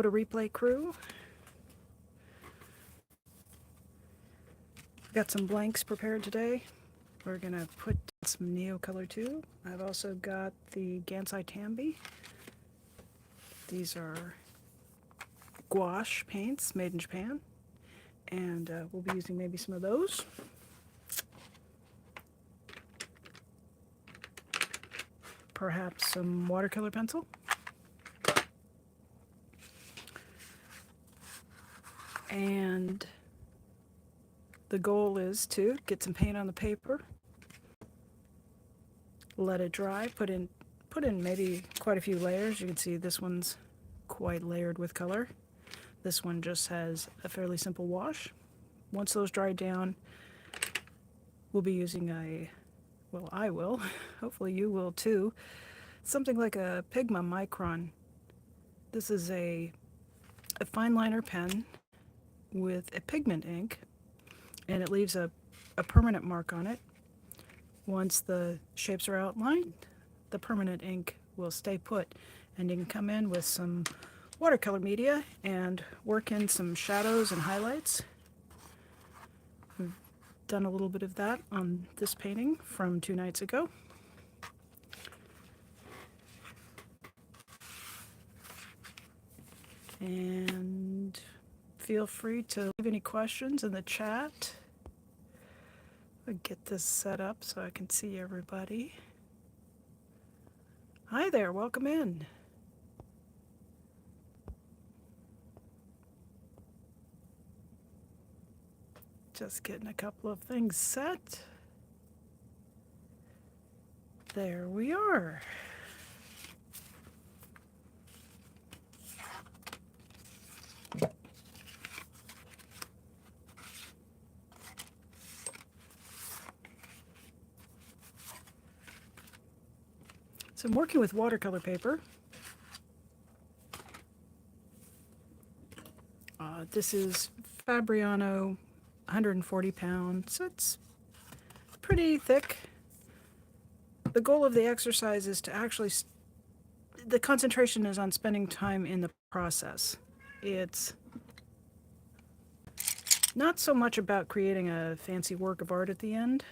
Photo Replay crew. Got some blanks prepared today. We're gonna put some Neocolor too. I've also got the Gansai Tambi. These are gouache paints made in Japan, and we'll be using maybe some of those. Perhaps some watercolor pencil. And the goal is to get some paint on the paper, let it dry, put in maybe quite a few layers. You can see this one's quite layered with color. This one just has a fairly simple wash. Once those dry down, we'll be using I will, hopefully you will too, something like a Pigma Micron. This is a fine liner pen with a pigment ink, and it leaves a permanent mark on it. Once the shapes are outlined, the permanent ink will stay put, and you can come in with some watercolor media and work in some shadows and highlights. We've done a little bit of that on this painting from 2 nights ago. And feel free to leave any questions in the chat. I'll get this set up so I can see everybody. Hi there, welcome in. Just getting a couple of things set. There we are. So I'm working with watercolor paper. This is Fabriano 140 pounds, so it's pretty thick. The goal of the exercise is to actually, the concentration is on spending time in the process. It's not so much about creating a fancy work of art at the end.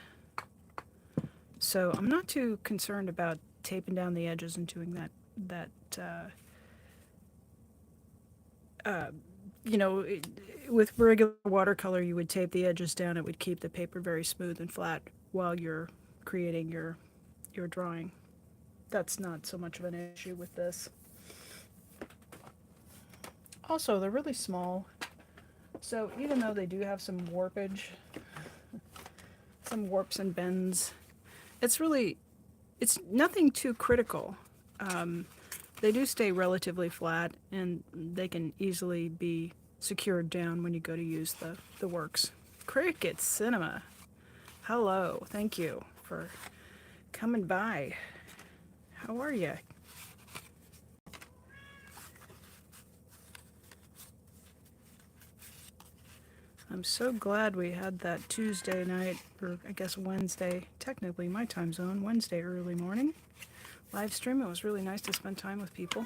So I'm not too concerned about taping down the edges and doing that you know, with regular watercolor, you would tape the edges down. It would keep the paper very smooth and flat while you're creating your drawing. That's not so much of an issue with this. Also, they're really small, so even though they do have some warpage, some warps and bends, it's nothing too critical. They do stay relatively flat, and they can easily be secured down when you go to use the works. Cricket Cinema, hello, thank you for coming by. How are you? I'm so glad we had that Tuesday night, or I guess Wednesday, technically my time zone, Wednesday early morning live stream. It was really nice to spend time with people.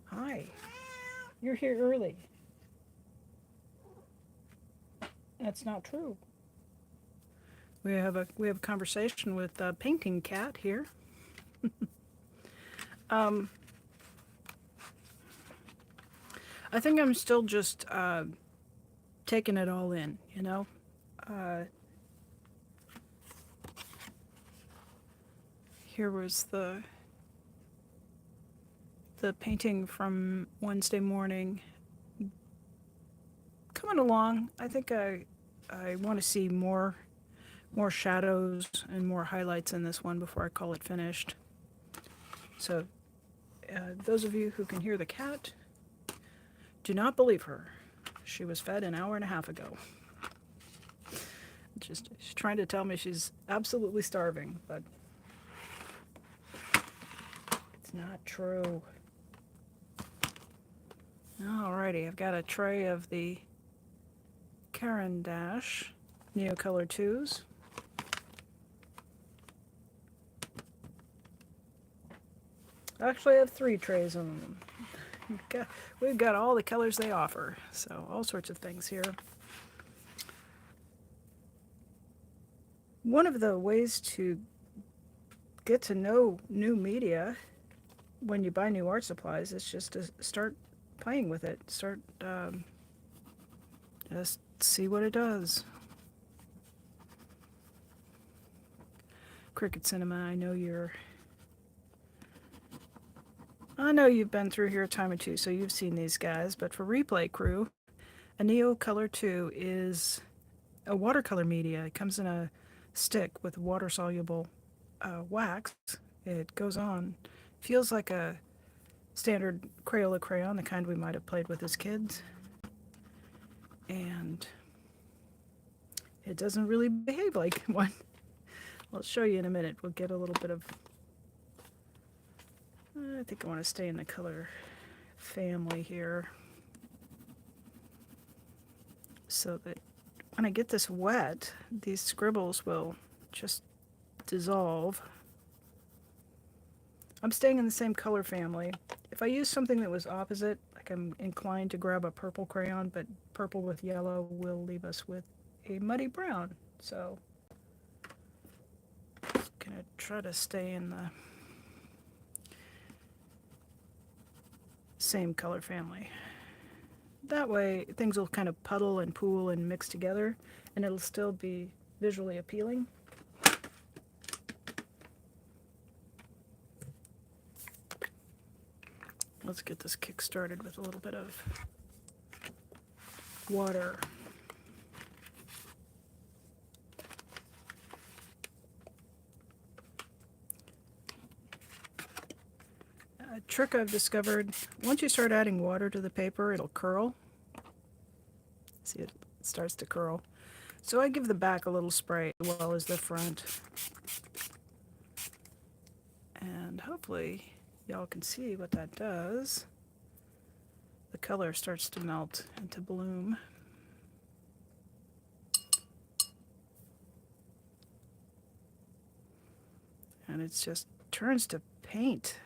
Hi, you're here early. That's not true. We have a conversation with Painting Cat here. I think I'm still just taking it all in, you know. Here was the painting from Wednesday morning. Coming along. I think I want to see more shadows and more highlights in this one before I call it finished. So those of you who can hear the cat, do not believe her. She was fed an hour and a half ago. She's trying to tell me she's absolutely starving, but it's not true. Alrighty, I've got a tray of the Caran d'Ache Neocolor 2s. Actually, I have 3 trays of them. We've got all the colors they offer, so all sorts of things here. One of the ways to get to know new media when you buy new art supplies is just to start playing with it. Just see what it does. Cricket Cinema, I know you've been through here a time or two, so you've seen these guys, but for Replay Crew, a Neocolor 2 is a watercolor media. It comes in a stick with water-soluble wax. It goes on. Feels like a standard Crayola crayon, the kind we might have played with as kids. And it doesn't really behave like one. I'll show you in a minute. We'll get a little bit of... I think I want to stay in the color family here, so that when I get this wet, these scribbles will just dissolve. I'm staying in the same color family. If I use something that was opposite, like I'm inclined to grab a purple crayon, but purple with yellow will leave us with a muddy brown. So I'm gonna try to stay in the same color family. That way things will kind of puddle and pool and mix together, and it'll still be visually appealing. Let's get this kick started with a little bit of water. A trick I've discovered, once you start adding water to the paper, it'll curl. See, it starts to curl. So I give the back a little spray as well as the front. And hopefully y'all can see what that does. The color starts to melt and to bloom. And it just turns to paint.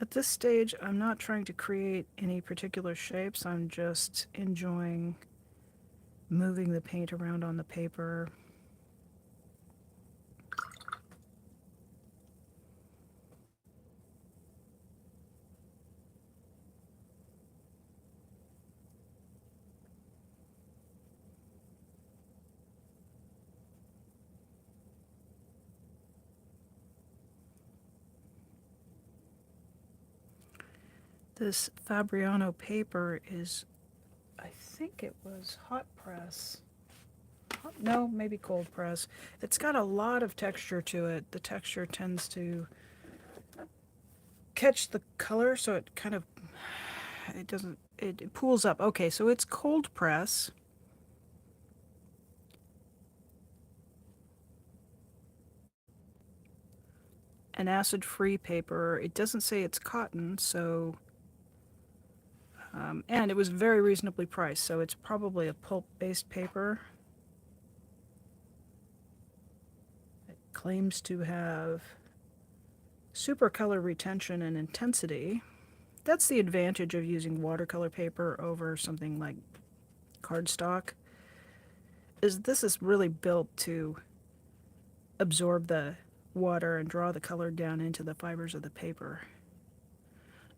At this stage, I'm not trying to create any particular shapes. I'm just enjoying moving the paint around on the paper. This Fabriano paper is, I think it was hot press. No, maybe cold press. It's got a lot of texture to it. The texture tends to catch the color, so it kind of, it pools up. Okay, so it's cold press. An acid-free paper. It doesn't say it's cotton, so... and it was very reasonably priced, so it's probably a pulp-based paper. It claims to have super color retention and intensity. That's the advantage of using watercolor paper over something like cardstock, is this is really built to absorb the water and draw the color down into the fibers of the paper.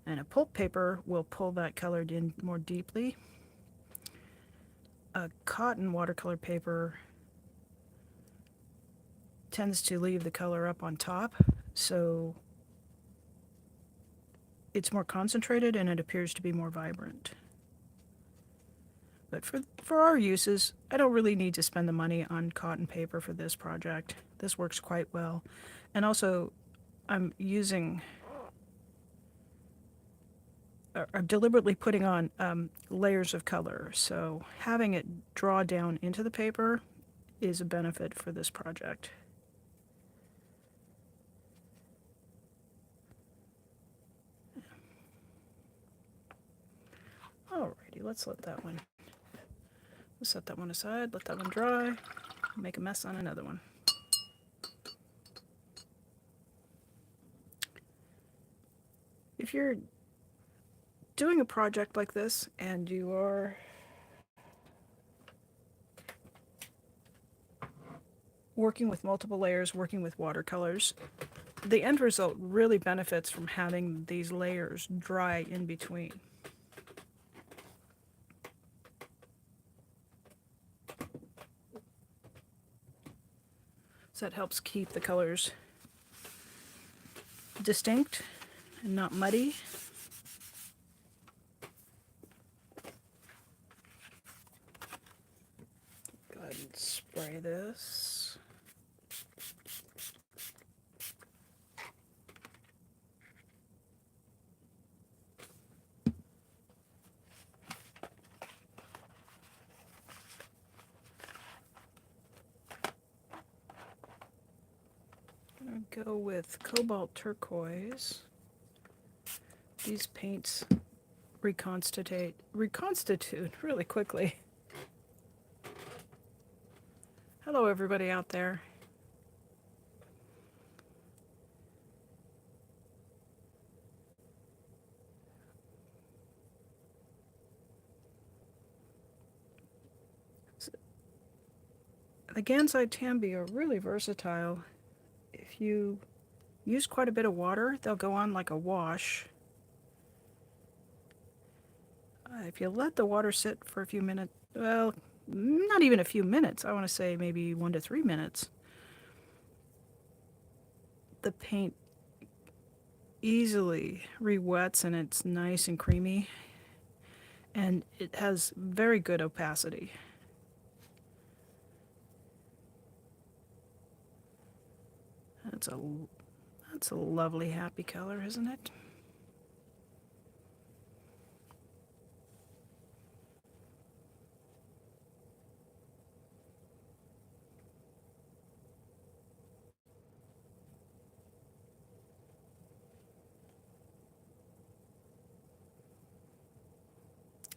And a pulp paper will pull that color in more deeply. A cotton watercolor paper tends to leave the color up on top, so it's more concentrated and it appears to be more vibrant. But for our uses, I don't really need to spend the money on cotton paper for this project. This works quite well. And also, I'm deliberately putting on layers of color, so having it draw down into the paper is a benefit for this project. All let's let that one, let's set that one aside, let that one dry, make a mess on another one. If you're doing a project like this and you are working with multiple layers, working with watercolors, the end result really benefits from having these layers dry in between. So that helps keep the colors distinct and not muddy. Go ahead and spray this. I'm gonna go with cobalt turquoise. These paints reconstitute really quickly. Hello everybody out there. The gansai tambi are really versatile. If you use quite a bit of water, they'll go on like a wash. If you let the water sit for a few minutes, well, not even a few minutes, I want to say maybe 1 to 3 minutes, the paint easily re-wets and it's nice and creamy, and it has very good opacity. That's a lovely happy color, isn't it?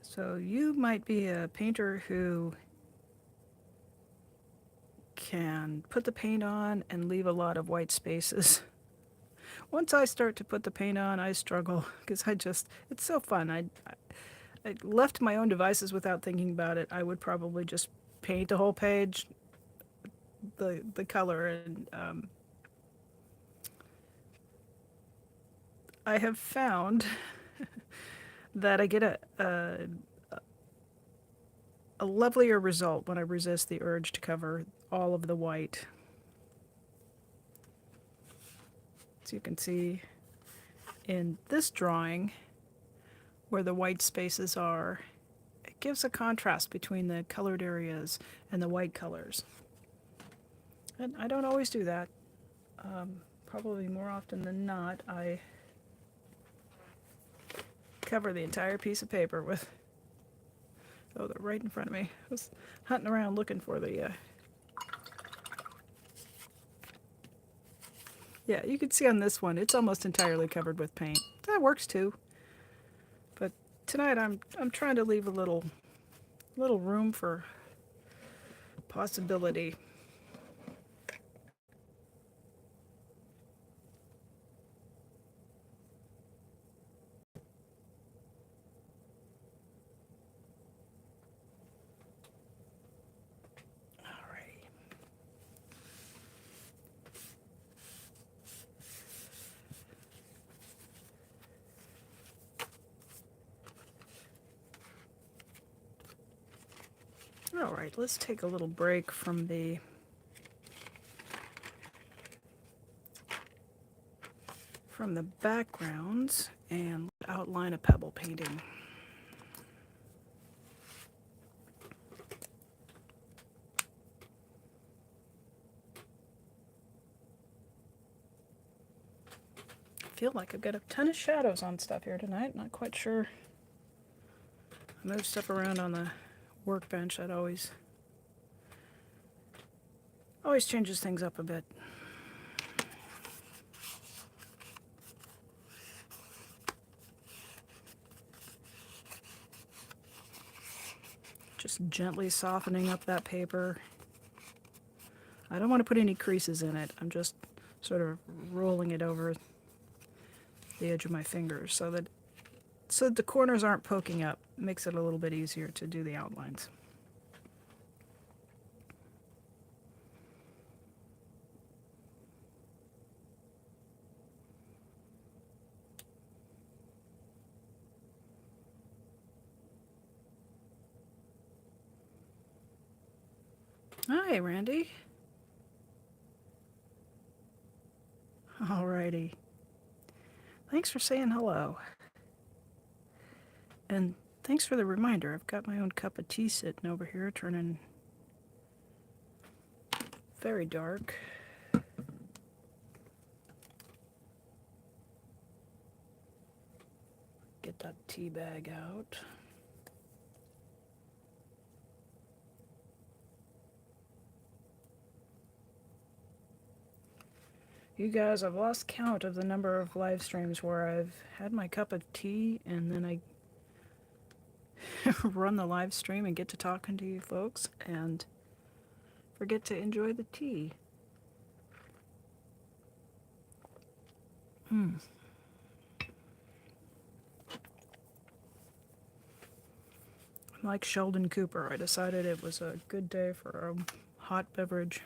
So you might be a painter who can put the paint on and leave a lot of white spaces. Once I start to put the paint on, I struggle because it's so fun. I left to my own devices without thinking about it, I would probably just paint the whole page the color, and I have found that I get a lovelier result when I resist the urge to cover all of the white. So you can see in this drawing where the white spaces are, it gives a contrast between the colored areas and the white colors. And I don't always do that. Probably more often than not, I cover the entire piece of paper with, oh, they're right in front of me. I was hunting around looking for the, yeah, you can see on this one, it's almost entirely covered with paint. That works too. But tonight I'm trying to leave a little room for possibility. All right, let's take a little break from the backgrounds and outline a pebble painting. I feel like I've got a ton of shadows on stuff here tonight. Not quite sure. I moved stuff around on the workbench. That always changes things up a bit. Just gently softening up that paper. I don't want to put any creases in it. I'm just sort of rolling it over the edge of my fingers so that the corners aren't poking up. Makes it a little bit easier to do the outlines. Hi, Randy. Alrighty. Thanks for saying hello. And thanks for the reminder. I've got my own cup of tea sitting over here, turning very dark. Get that tea bag out. You guys, I've lost count of the number of live streams where I've had my cup of tea and then I run the live stream and get to talking to you folks and forget to enjoy the tea. Like Sheldon Cooper, I decided it was a good day for a hot beverage.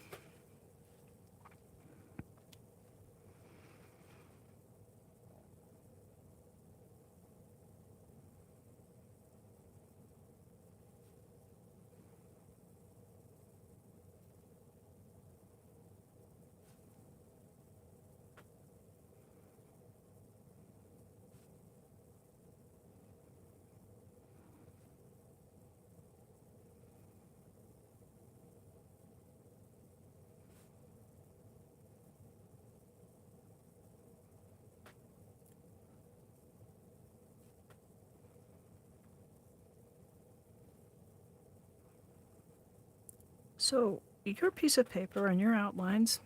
So, your piece of paper and your outlines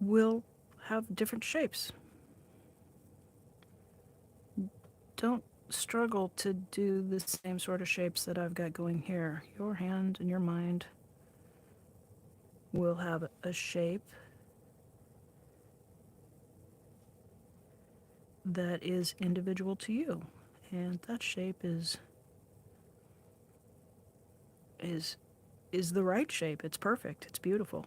will have different shapes. Don't struggle to do the same sort of shapes that I've got going here. Your hand and your mind will have a shape that is individual to you, and that shape is the right shape. It's perfect. It's beautiful.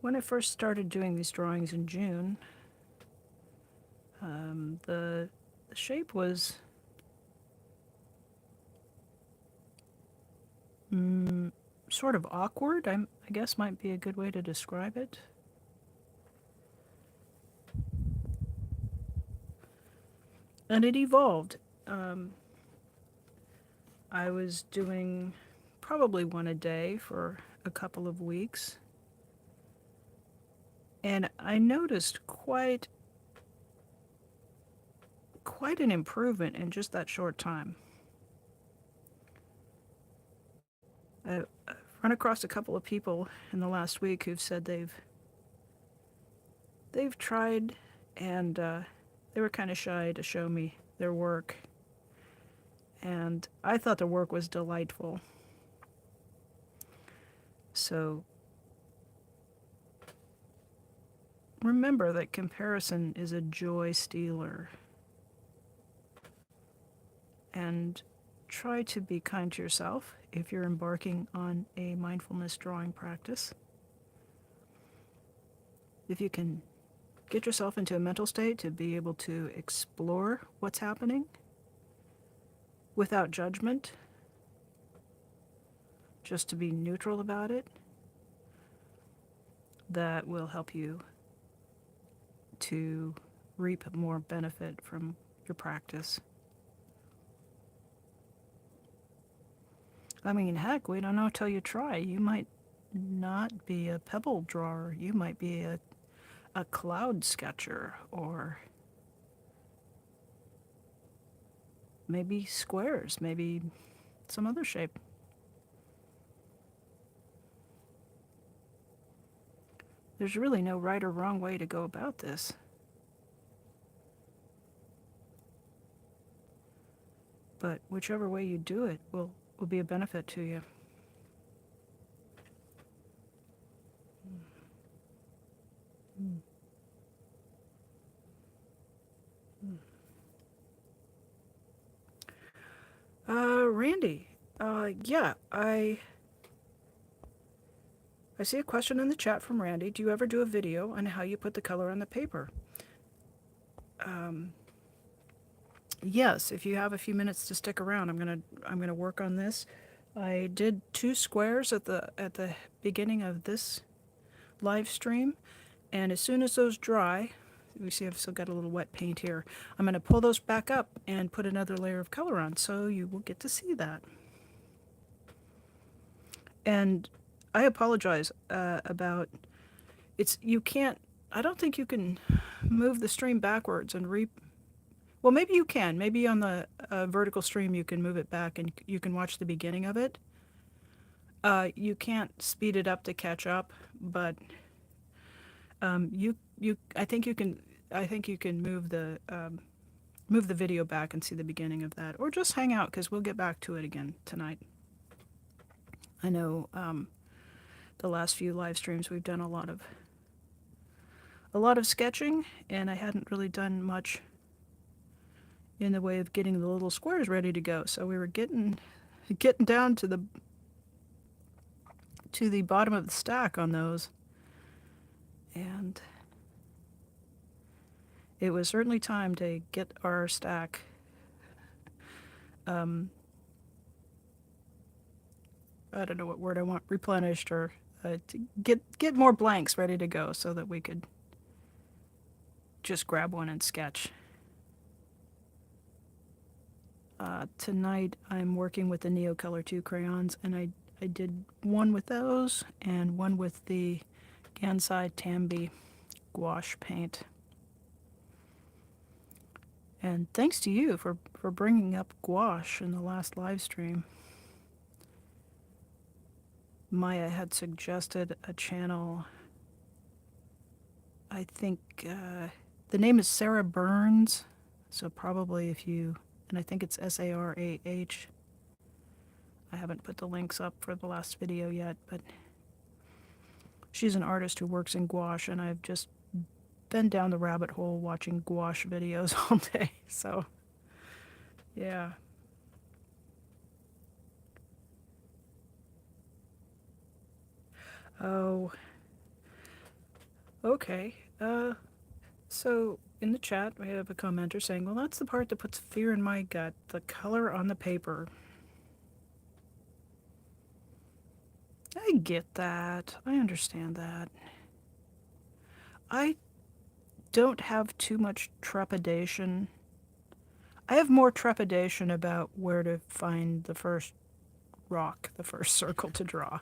When I first started doing these drawings in June, the shape was sort of awkward, I guess might be a good way to describe it. And it evolved. I was doing probably one a day for a couple of weeks. And I noticed quite an improvement in just that short time. I've run across a couple of people in the last week who've said they've tried, and they were kind of shy to show me their work. And I thought the work was delightful. So remember that comparison is a joy stealer. And try to be kind to yourself if you're embarking on a mindfulness drawing practice. If you can get yourself into a mental state to be able to explore what's happening without judgment, just to be neutral about it, that will help you to reap more benefit from your practice. I mean, heck, we don't know till you try. You might not be a Pebble drawer. You might be a cloud sketcher, or maybe squares, maybe some other shape. There's really no right or wrong way to go about this. But whichever way you do it will be a benefit to you. Randy, yeah, I see a question in the chat from Randy. Do you ever do a video on how you put the color on the paper? Yes, if you have a few minutes to stick around, I'm gonna work on this. I did 2 squares at the beginning of this live stream, and as soon as those dry, we see I've still got a little wet paint here. I'm gonna pull those back up and put another layer of color on, so you will get to see that. And I apologize about you can't. I don't think you can move the stream backwards and well, maybe you can. Maybe on the vertical stream you can move it back and you can watch the beginning of it. You can't speed it up to catch up, but I think you can. I think you can move the video back and see the beginning of that, or just hang out because we'll get back to it again tonight. I know the last few live streams we've done a lot of sketching, and I hadn't really done much in the way of getting the little squares ready to go. So we were getting down to the bottom of the stack on those, and it was certainly time to get our stack I don't know what word I want, replenished, or to get more blanks ready to go so that we could just grab one and sketch. Tonight I'm working with the Neocolor 2 crayons, and I did one with those and one with the Gansai Tambi gouache paint. And thanks to you for bringing up gouache in the last live stream. Maya had suggested a channel. I think the name is Sarah Burns, so probably if you, and I think it's SARAH. I haven't put the links up for the last video yet, but she's an artist who works in gouache, and I've just been down the rabbit hole watching gouache videos all day, so yeah. Oh, okay. So in the chat we have a commenter saying, well, that's the part that puts fear in my gut, the color on the paper. I get that. I understand that. I don't have too much trepidation. I have more trepidation about where to find the first rock, the first circle to draw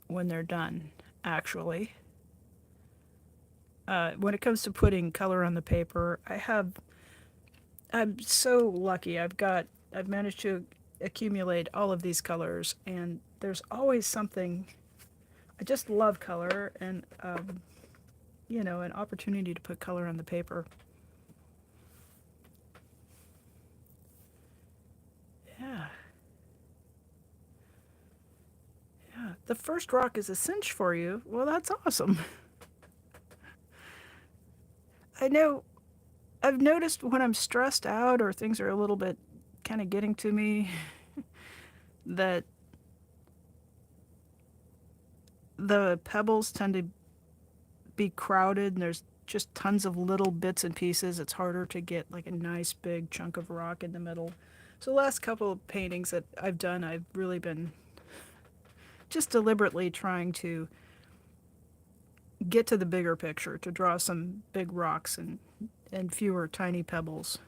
when they're done, actually. When it comes to putting color on the paper, I'm so lucky. I've managed to accumulate all of these colors, and there's always something. I just love color, and you know, an opportunity to put color on the paper. Yeah. Yeah. The first rock is a cinch for you. Well, that's awesome. I know I've noticed when I'm stressed out or things are a little bit kind of getting to me that the pebbles tend to be crowded and there's just tons of little bits and pieces. It's harder to get like a nice big chunk of rock in the middle. So the last couple of paintings that I've done, I've really been just deliberately trying to get to the bigger picture, to draw some big rocks and fewer tiny pebbles.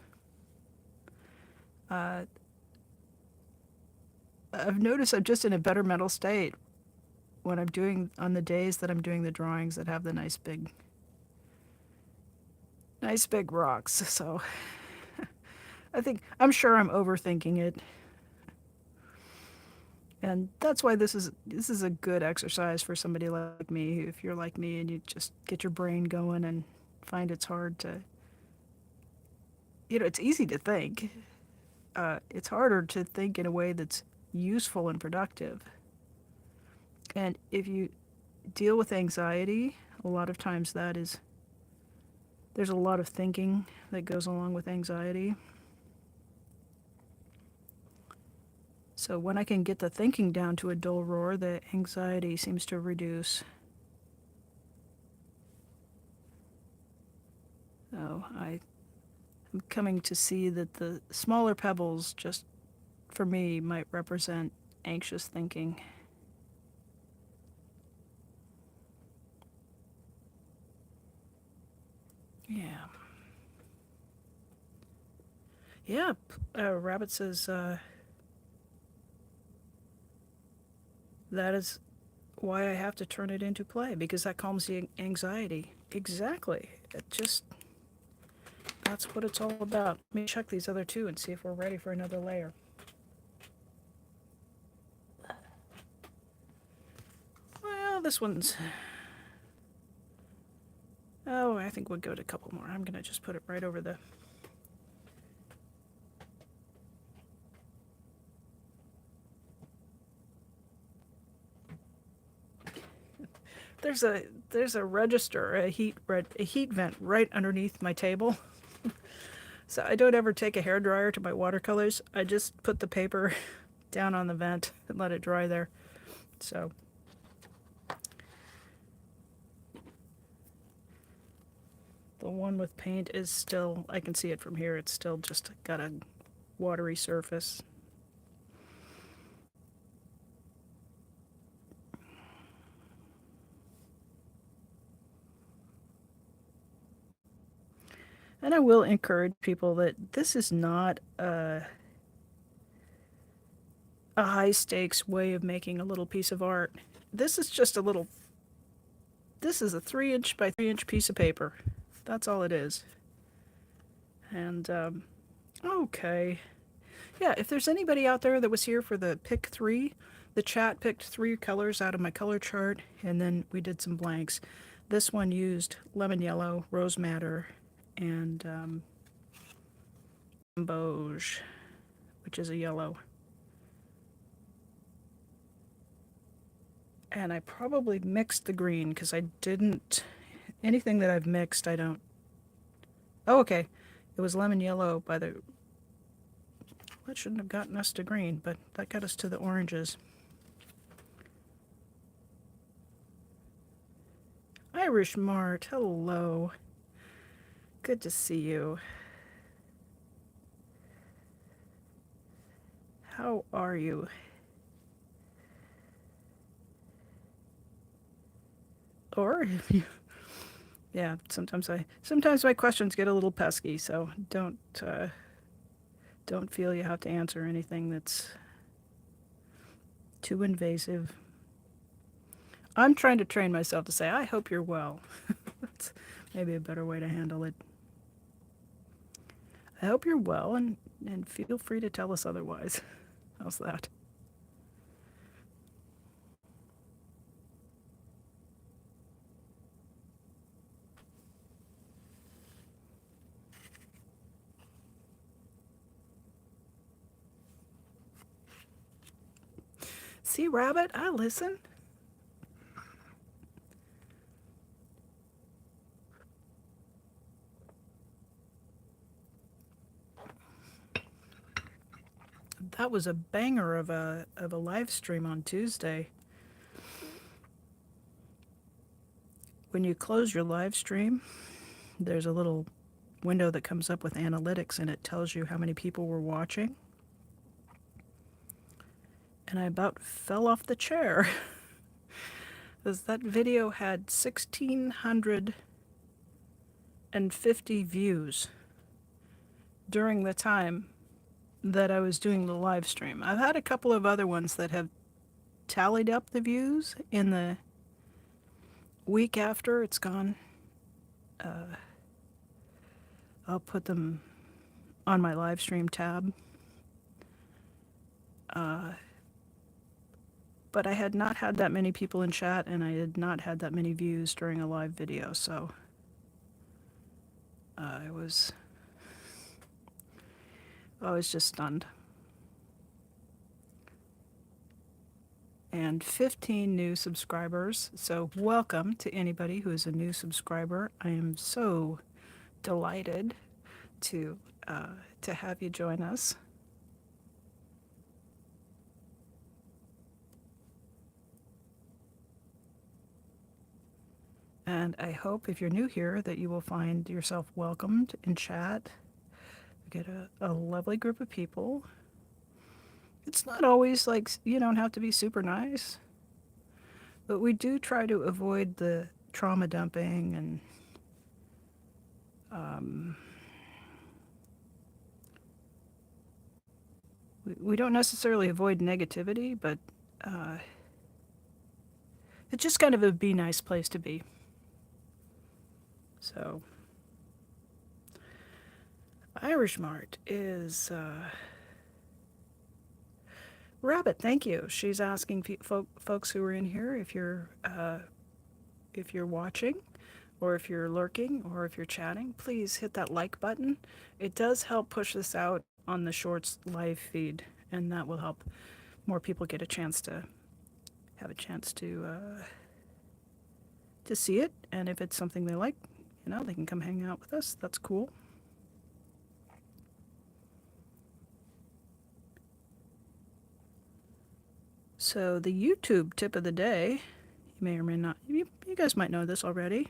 I've noticed I'm just in a better mental state when I'm doing, on the days that I'm doing the drawings that have the nice big rocks. So I'm sure I'm overthinking it. And that's why this is a good exercise for somebody like me. If you're like me and you just get your brain going and find it's hard to, it's easy to think. It's harder to think in a way that's useful and productive. And if you deal with anxiety, a lot of times there's a lot of thinking that goes along with anxiety. So when I can get the thinking down to a dull roar, the anxiety seems to reduce. So I'm coming to see that the smaller pebbles just, for me, might represent anxious thinking. Yeah. Yeah, Rabbit says that is why I have to turn it into play, because that calms the anxiety. Exactly. That's what it's all about. Let me check these other two and see if we're ready for another layer. Well, this one's... Oh, I think we'll go to a couple more. I'm going to just put it right over the... There's a register, a heat vent right underneath my table. So I don't ever take a hairdryer to my watercolors. I just put the paper down on the vent and let it dry there. So the one with paint is still, I can see it from here, it's still just got a watery surface. And I will encourage people that this is not a high stakes way of making a little piece of art. This is just this is a 3-inch by 3-inch piece of paper. That's all it is. And, okay. Yeah, if there's anybody out there that was here for the pick 3, the chat picked 3 colors out of my color chart, and then we did some blanks. This one used lemon yellow, rose madder, and Bauge, which is a yellow. And I probably mixed the green because I didn't... Anything that I've mixed, I don't... Oh, okay. It was lemon yellow by the... That shouldn't have gotten us to green, but that got us to the oranges. Irish Mart, hello. Good to see you. How are you? Or if you... Yeah, sometimes my questions get a little pesky, so don't feel you have to answer anything that's too invasive. I'm trying to train myself to say, I hope you're well. That's maybe a better way to handle it. I hope you're well, and feel free to tell us otherwise. How's that? See, Rabbit, I listen. That was a banger of a live stream on Tuesday. When you close your live stream, there's a little window that comes up with analytics, and it tells you how many people were watching. And I about fell off the chair because that video had 1,650 views during the time that I was doing the live stream. I've had a couple of other ones that have tallied up the views in the week after it's gone. I'll put them on my live stream tab. but I had not had that many people in chat, and I had not had that many views during a live video, so I was just stunned. And 15 new subscribers, so welcome to anybody who is a new subscriber. I am so delighted to have you join us. And I hope if you're new here that you will find yourself welcomed in chat. We get a lovely group of people. It's not always like, you don't have to be super nice, but we do try to avoid the trauma dumping and we don't necessarily avoid negativity, but it's just kind of a be nice place to be. So, Irish Mart is Rabbit. Thank you. She's asking folks who are in here if you're watching, or if you're lurking, or if you're chatting, please hit that like button. It does help push this out on the Shorts live feed, and that will help more people get a chance to see it. And if it's something they like, they can come hang out with us. That's cool. So the YouTube tip of the day, you may or may not, you guys might know this already.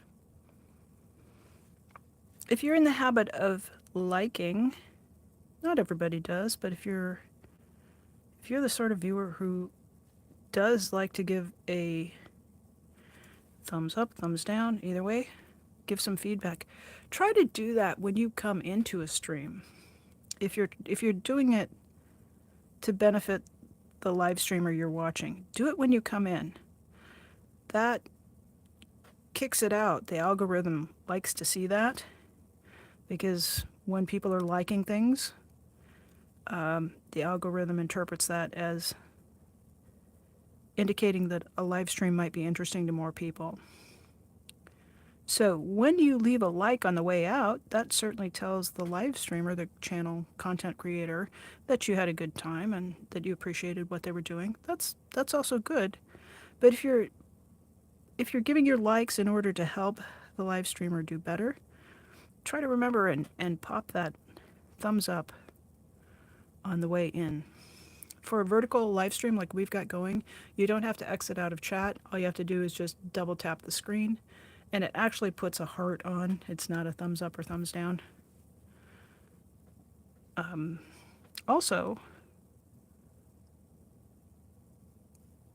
If you're in the habit of liking, not everybody does, but if you're the sort of viewer who does like to give a thumbs up, thumbs down, either way, give some feedback. Try to do that when you come into a stream. If you're doing it to benefit the live streamer you're watching, do it when you come in. That kicks it out. The algorithm likes to see that, because when people are liking things, the algorithm interprets that as indicating that a live stream might be interesting to more people. So when you leave a like on the way out, that certainly tells the live streamer, the channel content creator, that you had a good time and that you appreciated what they were doing. That's also good. But if you're giving your likes in order to help the live streamer do better, try to remember and pop that thumbs up on the way in. For a vertical live stream like we've got going, you don't have to exit out of chat. All you have to do is just double tap the screen, and it actually puts a heart on. It's not a thumbs up or thumbs down. Also,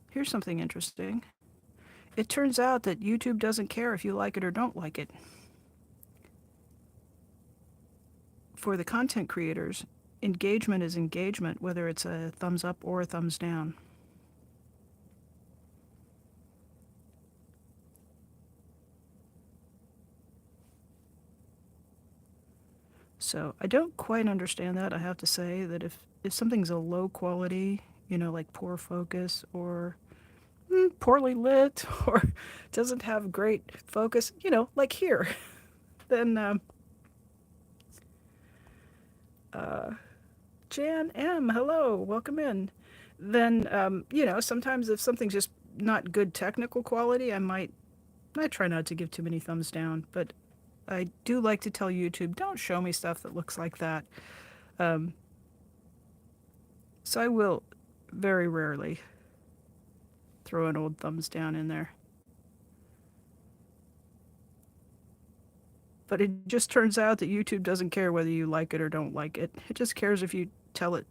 here's something interesting. It turns out that YouTube doesn't care if you like it or don't like it. For the content creators, engagement is engagement, whether it's a thumbs up or a thumbs down. So I don't quite understand that. I have to say that if something's a low quality, like poor focus or poorly lit or doesn't have great focus, like here, then Jan M, hello, welcome in. Then, sometimes if something's just not good technical quality, I try not to give too many thumbs down, but I do like to tell YouTube, don't show me stuff that looks like that. So I will very rarely throw an old thumbs down in there. But it just turns out that YouTube doesn't care whether you like it or don't like it. It just cares if you tell it,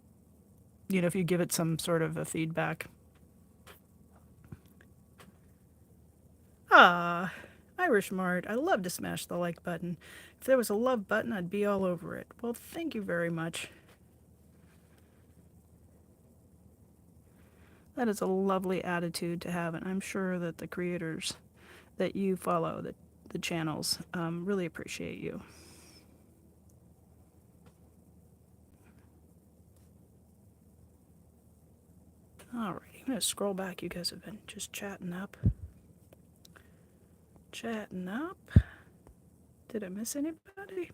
if you give it some sort of a feedback. Irish Mart, I love to smash the like button. If there was a love button, I'd be all over it. Well, thank you very much. That is a lovely attitude to have, and I'm sure that the creators that you follow, the channels, really appreciate you. Alrighty. I'm going to scroll back. You guys have been just chatting up. Chatting up. Did I miss anybody?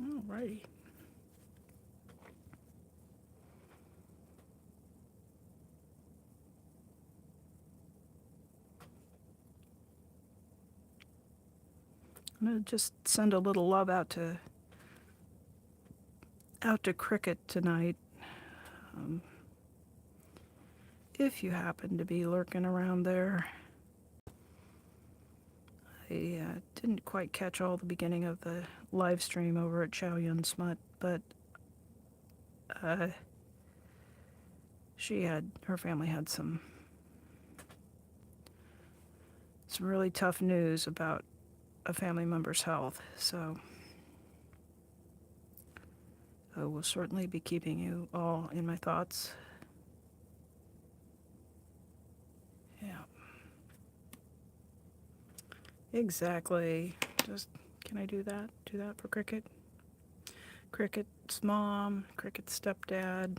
Alrighty. I'm going to just send a little love out to Cricket tonight. If you happen to be lurking around there. I didn't quite catch all the beginning of the live stream over at Chow Yun Smut, but her family had some really tough news about a family member's health, so I will certainly be keeping you all in my thoughts. Yeah. Exactly. Just, can I do that? Do that for Cricket? Cricket's mom, Cricket's stepdad.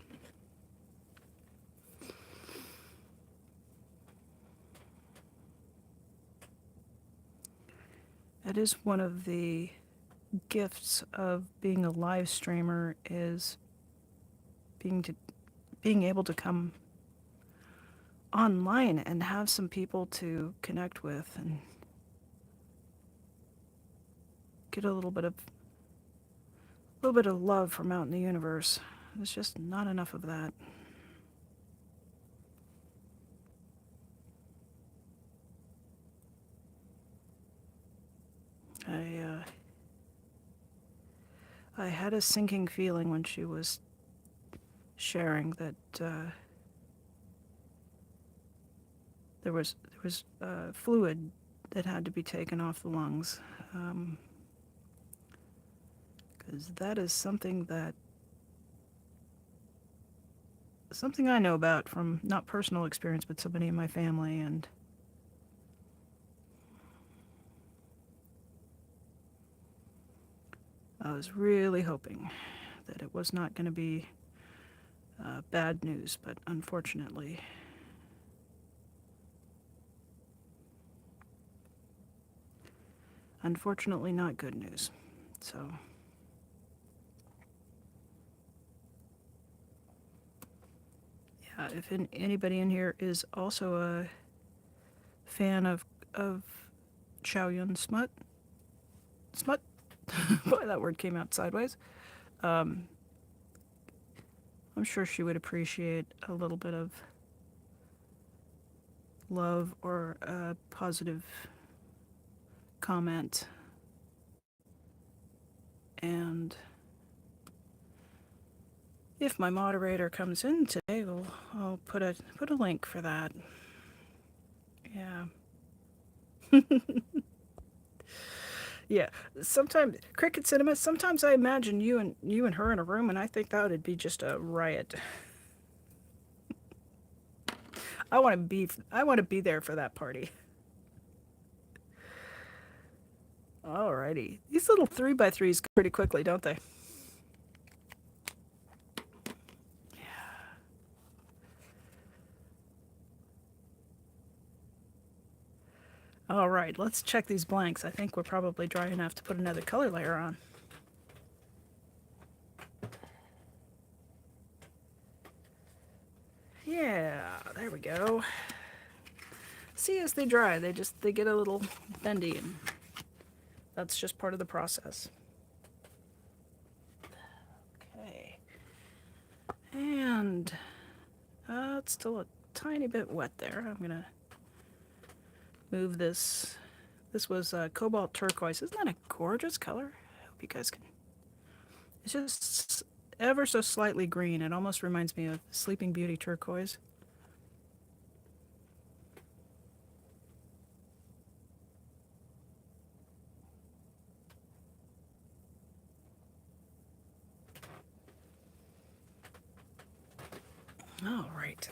That is one of the gifts of being a live streamer, is being able to come online and have some people to connect with and get a little bit of love from out in the universe. There's just not enough of that. I had a sinking feeling when she was sharing that there was fluid that had to be taken off the lungs, because that is something I know about from not personal experience, but somebody in my family, and I was really hoping that it was not going to be bad news, but unfortunately not good news. So yeah, if anybody in here is also a fan of Chow Yun Smut, boy, that word came out sideways. I'm sure she would appreciate a little bit of love or a positive comment. And if my moderator comes in today, I'll put a link for that. Yeah. Yeah. Sometimes Cricket Cinema. Sometimes I imagine you and her in a room, and I think that would be just a riot. I want to be there for that party. Alrighty. These little 3x3s go pretty quickly, don't they? All right, let's check these blanks. I think we're probably dry enough to put another color layer on. Yeah, there we go. See, as they dry, they get a little bendy, and that's just part of the process. Okay. And it's still a tiny bit wet there. I'm gonna move this. This was cobalt turquoise. Isn't that a gorgeous color? I hope you guys can. It's just ever so slightly green. It almost reminds me of Sleeping Beauty turquoise. All right.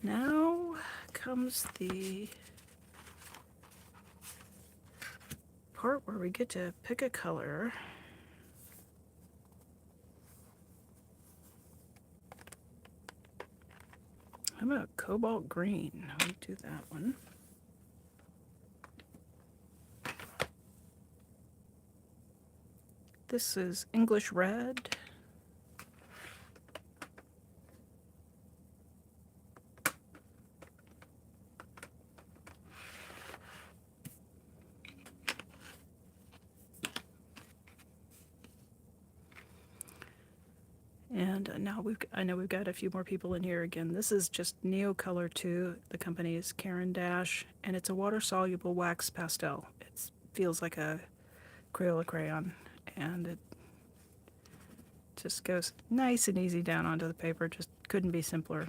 Now, comes the part where we get to pick a color. How about cobalt green? Let me do that one. This is English red. And now I know we've got a few more people in here again. This is just Neocolor 2. The company is Caran Dash, and it's a water-soluble wax pastel. It feels like a Crayola crayon, and it just goes nice and easy down onto the paper. Just couldn't be simpler.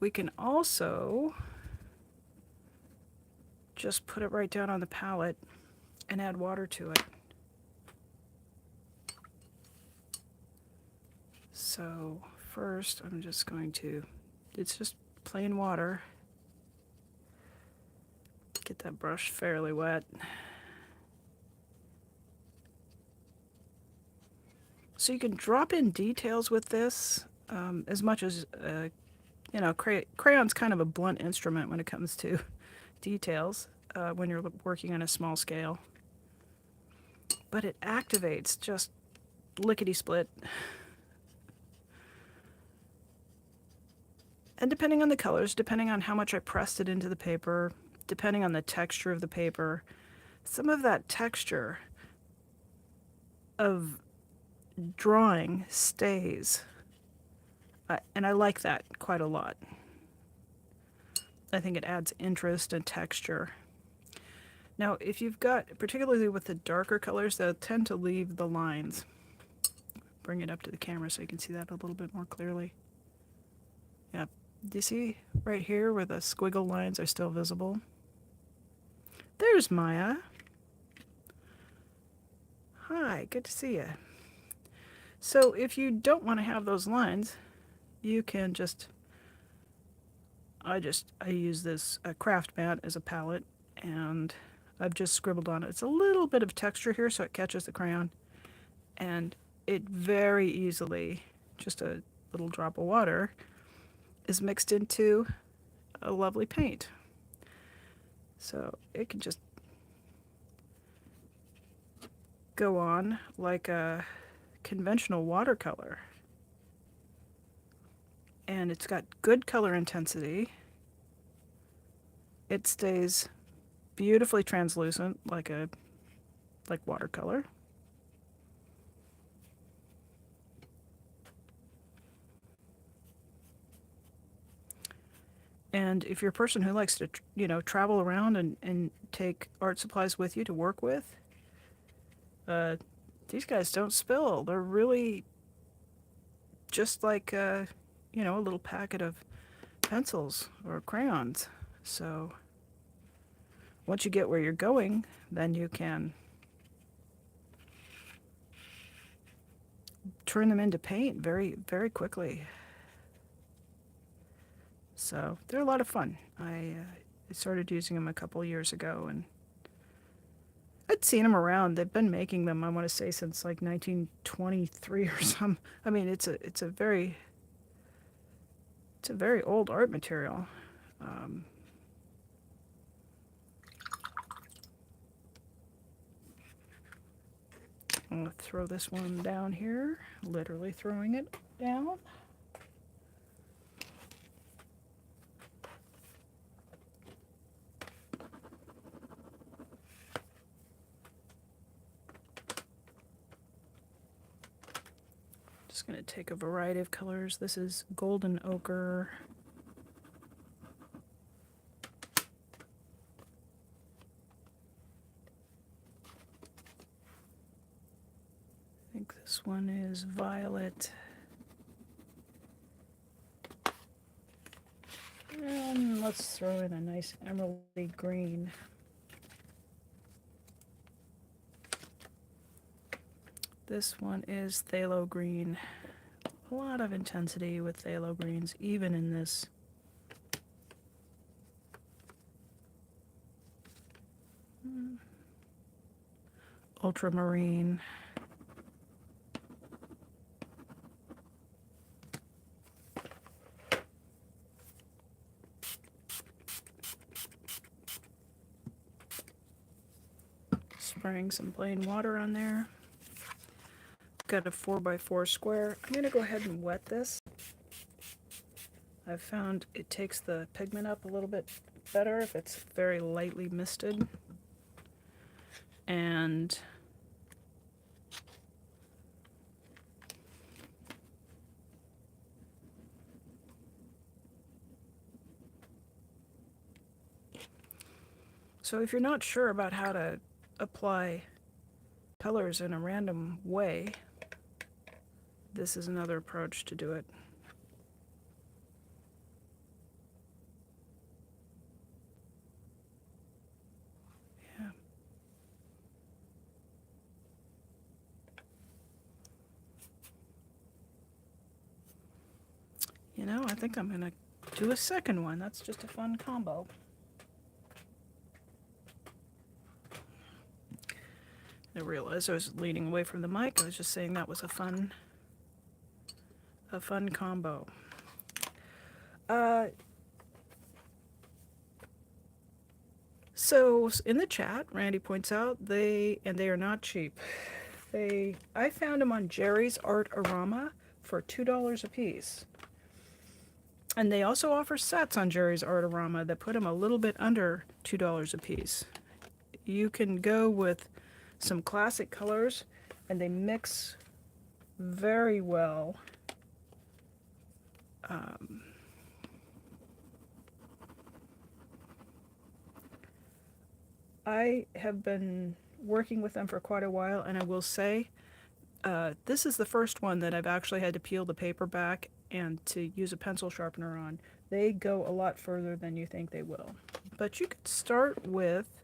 We can also just put it right down on the palette and add water to it. So first I'm just going to, it's just plain water. Get that brush fairly wet. So you can drop in details with this as much as, you know, crayon's kind of a blunt instrument when it comes to details when you're working on a small scale. But it activates just lickety-split. And depending on the colors, depending on how much I pressed it into the paper, depending on the texture of the paper, some of that texture of drawing stays. And I like that quite a lot. I think it adds interest and texture. Now, if you've got, particularly with the darker colors, they'll tend to leave the lines. Bring it up to the camera so you can see that a little bit more clearly. Yeah. Do you see right here where the squiggle lines are still visible? There's Maya. Hi, good to see you. So if you don't want to have those lines, you can just, I use this craft mat as a palette, and I've just scribbled on it. It's a little bit of texture here so it catches the crayon, and it very easily, just a little drop of water, is mixed into a lovely paint. So it can just go on like a conventional watercolor. And it's got good color intensity. It stays beautifully translucent like watercolor. And if you're a person who likes to, you know, travel around and take art supplies with you to work with, these guys don't spill. They're really just like, you know, a little packet of pencils or crayons. So once you get where you're going, then you can turn them into paint very, very quickly. So they're a lot of fun. I started using them a couple years ago, and I'd seen them around. They've been making them, I want to say, since like 1923 or something. I mean, it's a very old art material. I'm going to throw this one down here, literally throwing it down. Just going to take a variety of colors. This is golden ochre. I think this one is violet. And let's throw in a nice emeraldy green. This one is phthalo green. A lot of intensity with phthalo greens, even in this ultramarine. Spraying some plain water on there. Got a 4x4 square. I'm going to go ahead and wet this. I've found it takes the pigment up a little bit better if it's very lightly misted. And so if you're not sure about how to apply colors in a random way, this is another approach to do it. Yeah. You know, I think I'm going to do a second one. That's just a fun combo. I realized I was leaning away from the mic. I was just saying that was a fun combo. So in the chat, Randy points out they are not cheap. I found them on Jerry's Art-A-Rama for $2 a piece. And they also offer sets on Jerry's Art-A-Rama that put them a little bit under $2 a piece. You can go with some classic colors, and they mix very well. I have been working with them for quite a while, and I will say this is the first one that I've actually had to peel the paper back and to use a pencil sharpener on. They go a lot further than you think they will. But you could start with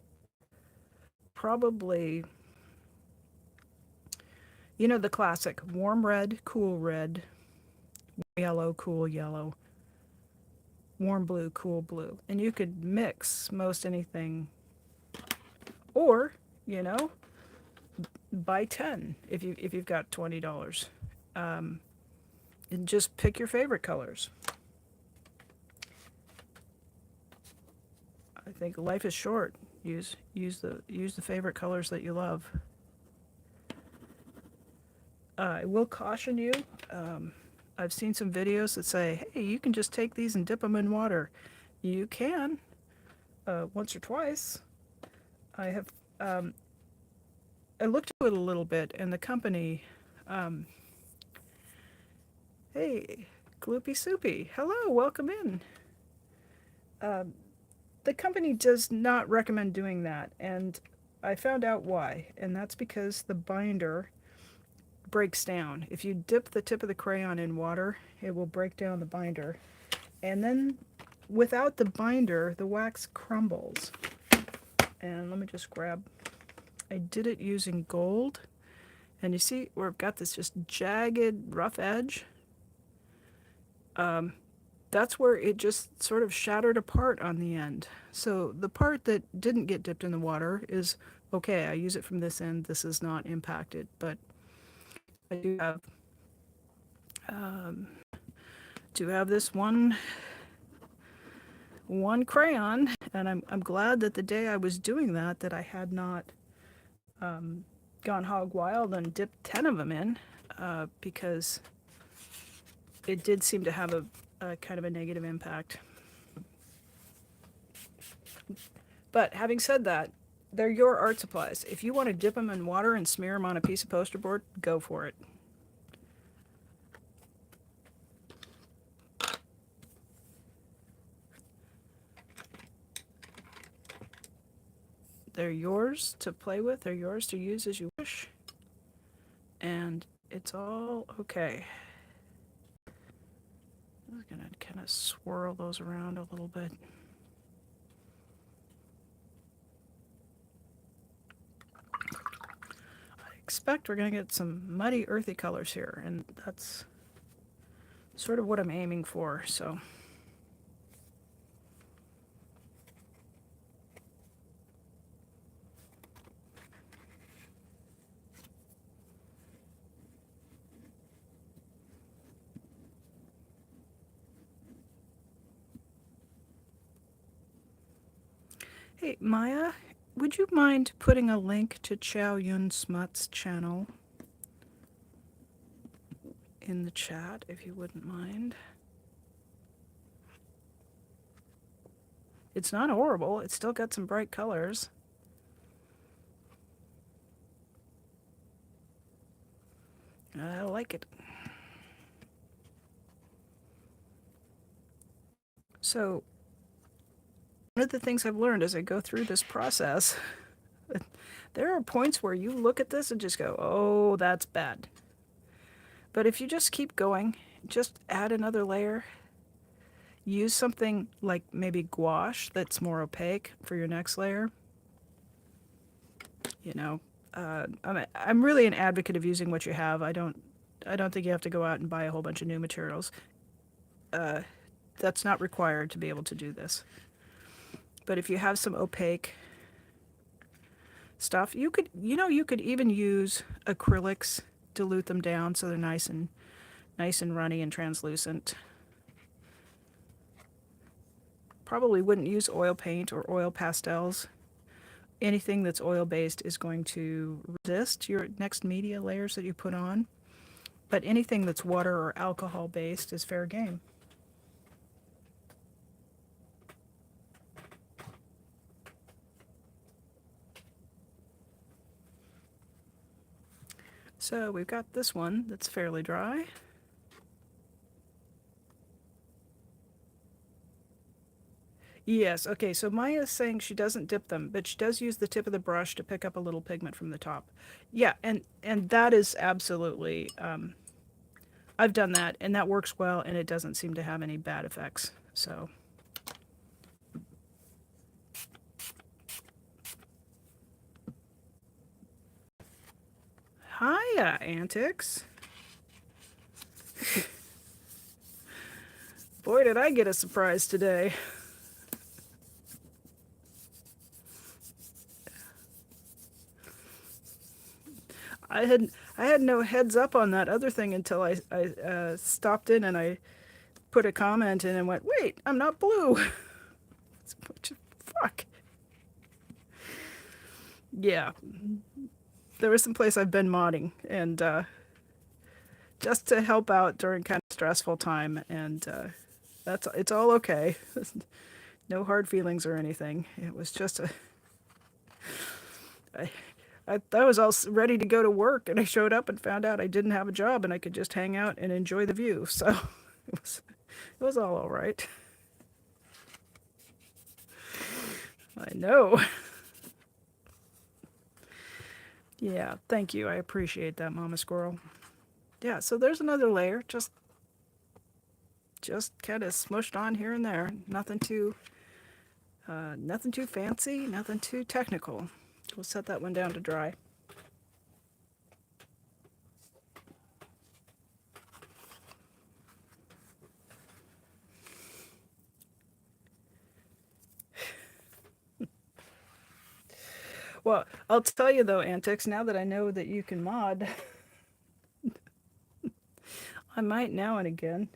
probably, you know, the classic warm red, cool yellow, cool yellow, warm blue, cool blue. And you could mix most anything. Or, you know, buy 10 if you've got $20. And just pick your favorite colors. I think life is short. Use the favorite colors that you love. I will caution you. I've seen some videos that say, hey, you can just take these and dip them in water. You can, once or twice. I have, I looked into it a little bit, and the company, hey, Gloopy Soupy, hello, welcome in. The company does not recommend doing that, and I found out why, and that's because the binder breaks down. If you dip the tip of the crayon in water, it will break down the binder, and then without the binder, the wax crumbles. And let me just grab, I did it using gold, and you see where I've got this just jagged, rough edge? That's where it just sort of shattered apart on the end. So the part that didn't get dipped in the water is okay, I use it from this end, this is not impacted, but I do have this one crayon, and I'm glad that the day I was doing that I had not gone hog wild and dipped 10 of them in, because it did seem to have a kind of a negative impact. But having said that, they're your art supplies. If you want to dip them in water and smear them on a piece of poster board, go for it. They're yours to play with. They're yours to use as you wish. And it's all okay. I'm just going to kind of swirl those around a little bit. I expect we're going to get some muddy, earthy colors here, and that's sort of what I'm aiming for, so. Hey, Maya, would you mind putting a link to Chow Yun Smut's channel in the chat, if you wouldn't mind? It's not horrible. It's still got some bright colors. I like it. So, one of the things I've learned as I go through this process, there are points where you look at this and just go, oh, that's bad. But if you just keep going, just add another layer, use something like maybe gouache that's more opaque for your next layer. You know, I'm really an advocate of using what you have. I don't think you have to go out and buy a whole bunch of new materials. That's not required to be able to do this. But if you have some opaque stuff, you could even use acrylics, dilute them down so they're nice and runny and translucent. Probably wouldn't use oil paint or oil pastels. Anything that's oil based is going to resist your next media layers that you put on. But anything that's water or alcohol based is fair game. So we've got this one that's fairly dry. Yes, okay, so Maya's saying she doesn't dip them, but she does use the tip of the brush to pick up a little pigment from the top. Yeah, and that is absolutely, I've done that, and that works well, and it doesn't seem to have any bad effects, so. Hiya, Antics. Boy, did I get a surprise today. I had no heads up on that other thing until I stopped in and I put a comment in and went, wait, I'm not blue. Fuck. Yeah. There was some place I've been modding, and just to help out during kind of stressful time, and it's all okay. No hard feelings or anything. It was just I was all ready to go to work, and I showed up and found out I didn't have a job and I could just hang out and enjoy the view. So it was all right. I know. Yeah, thank you. I appreciate that, Mama Squirrel. Yeah, so there's another layer, just kind of smushed on here and there. Nothing too fancy, nothing too technical. We'll set that one down to dry. Well, I'll tell you though, Antics, now that I know that you can mod, I might now and again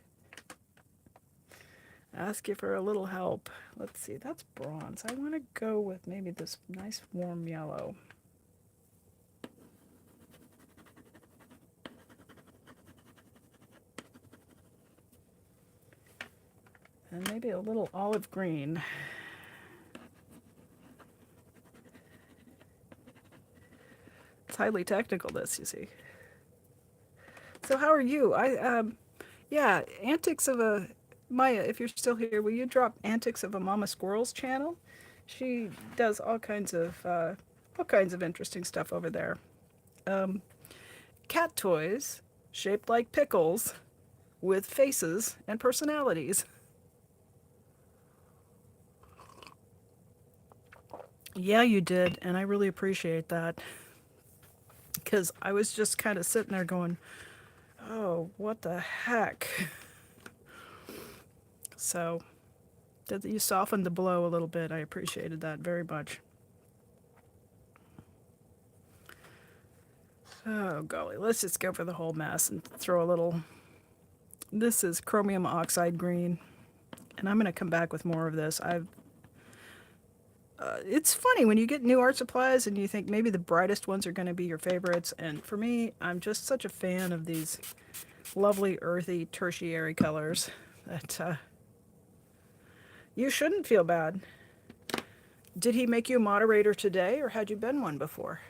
ask you for a little help. Let's see, that's bronze. I want to go with maybe this nice warm yellow. And maybe a little olive green. It's highly technical, this, you see. So how are you? Yeah, Antics of a... Maya, if you're still here, will you drop Antics of a Mama Squirrel's channel? She does all kinds of interesting stuff over there. Cat toys shaped like pickles with faces and personalities. Yeah, you did, and I really appreciate that. Because I was just kind of sitting there going, oh, what the heck? So, that you softened the blow a little bit. I appreciated that very much. Oh, golly. Let's just go for the whole mess and throw a little... This is chromium oxide green. And I'm going to come back with more of this. it's funny when you get new art supplies and you think maybe the brightest ones are going to be your favorites. And for me, I'm just such a fan of these lovely earthy tertiary colors that you shouldn't feel bad. Did he make you a moderator today, or had you been one before?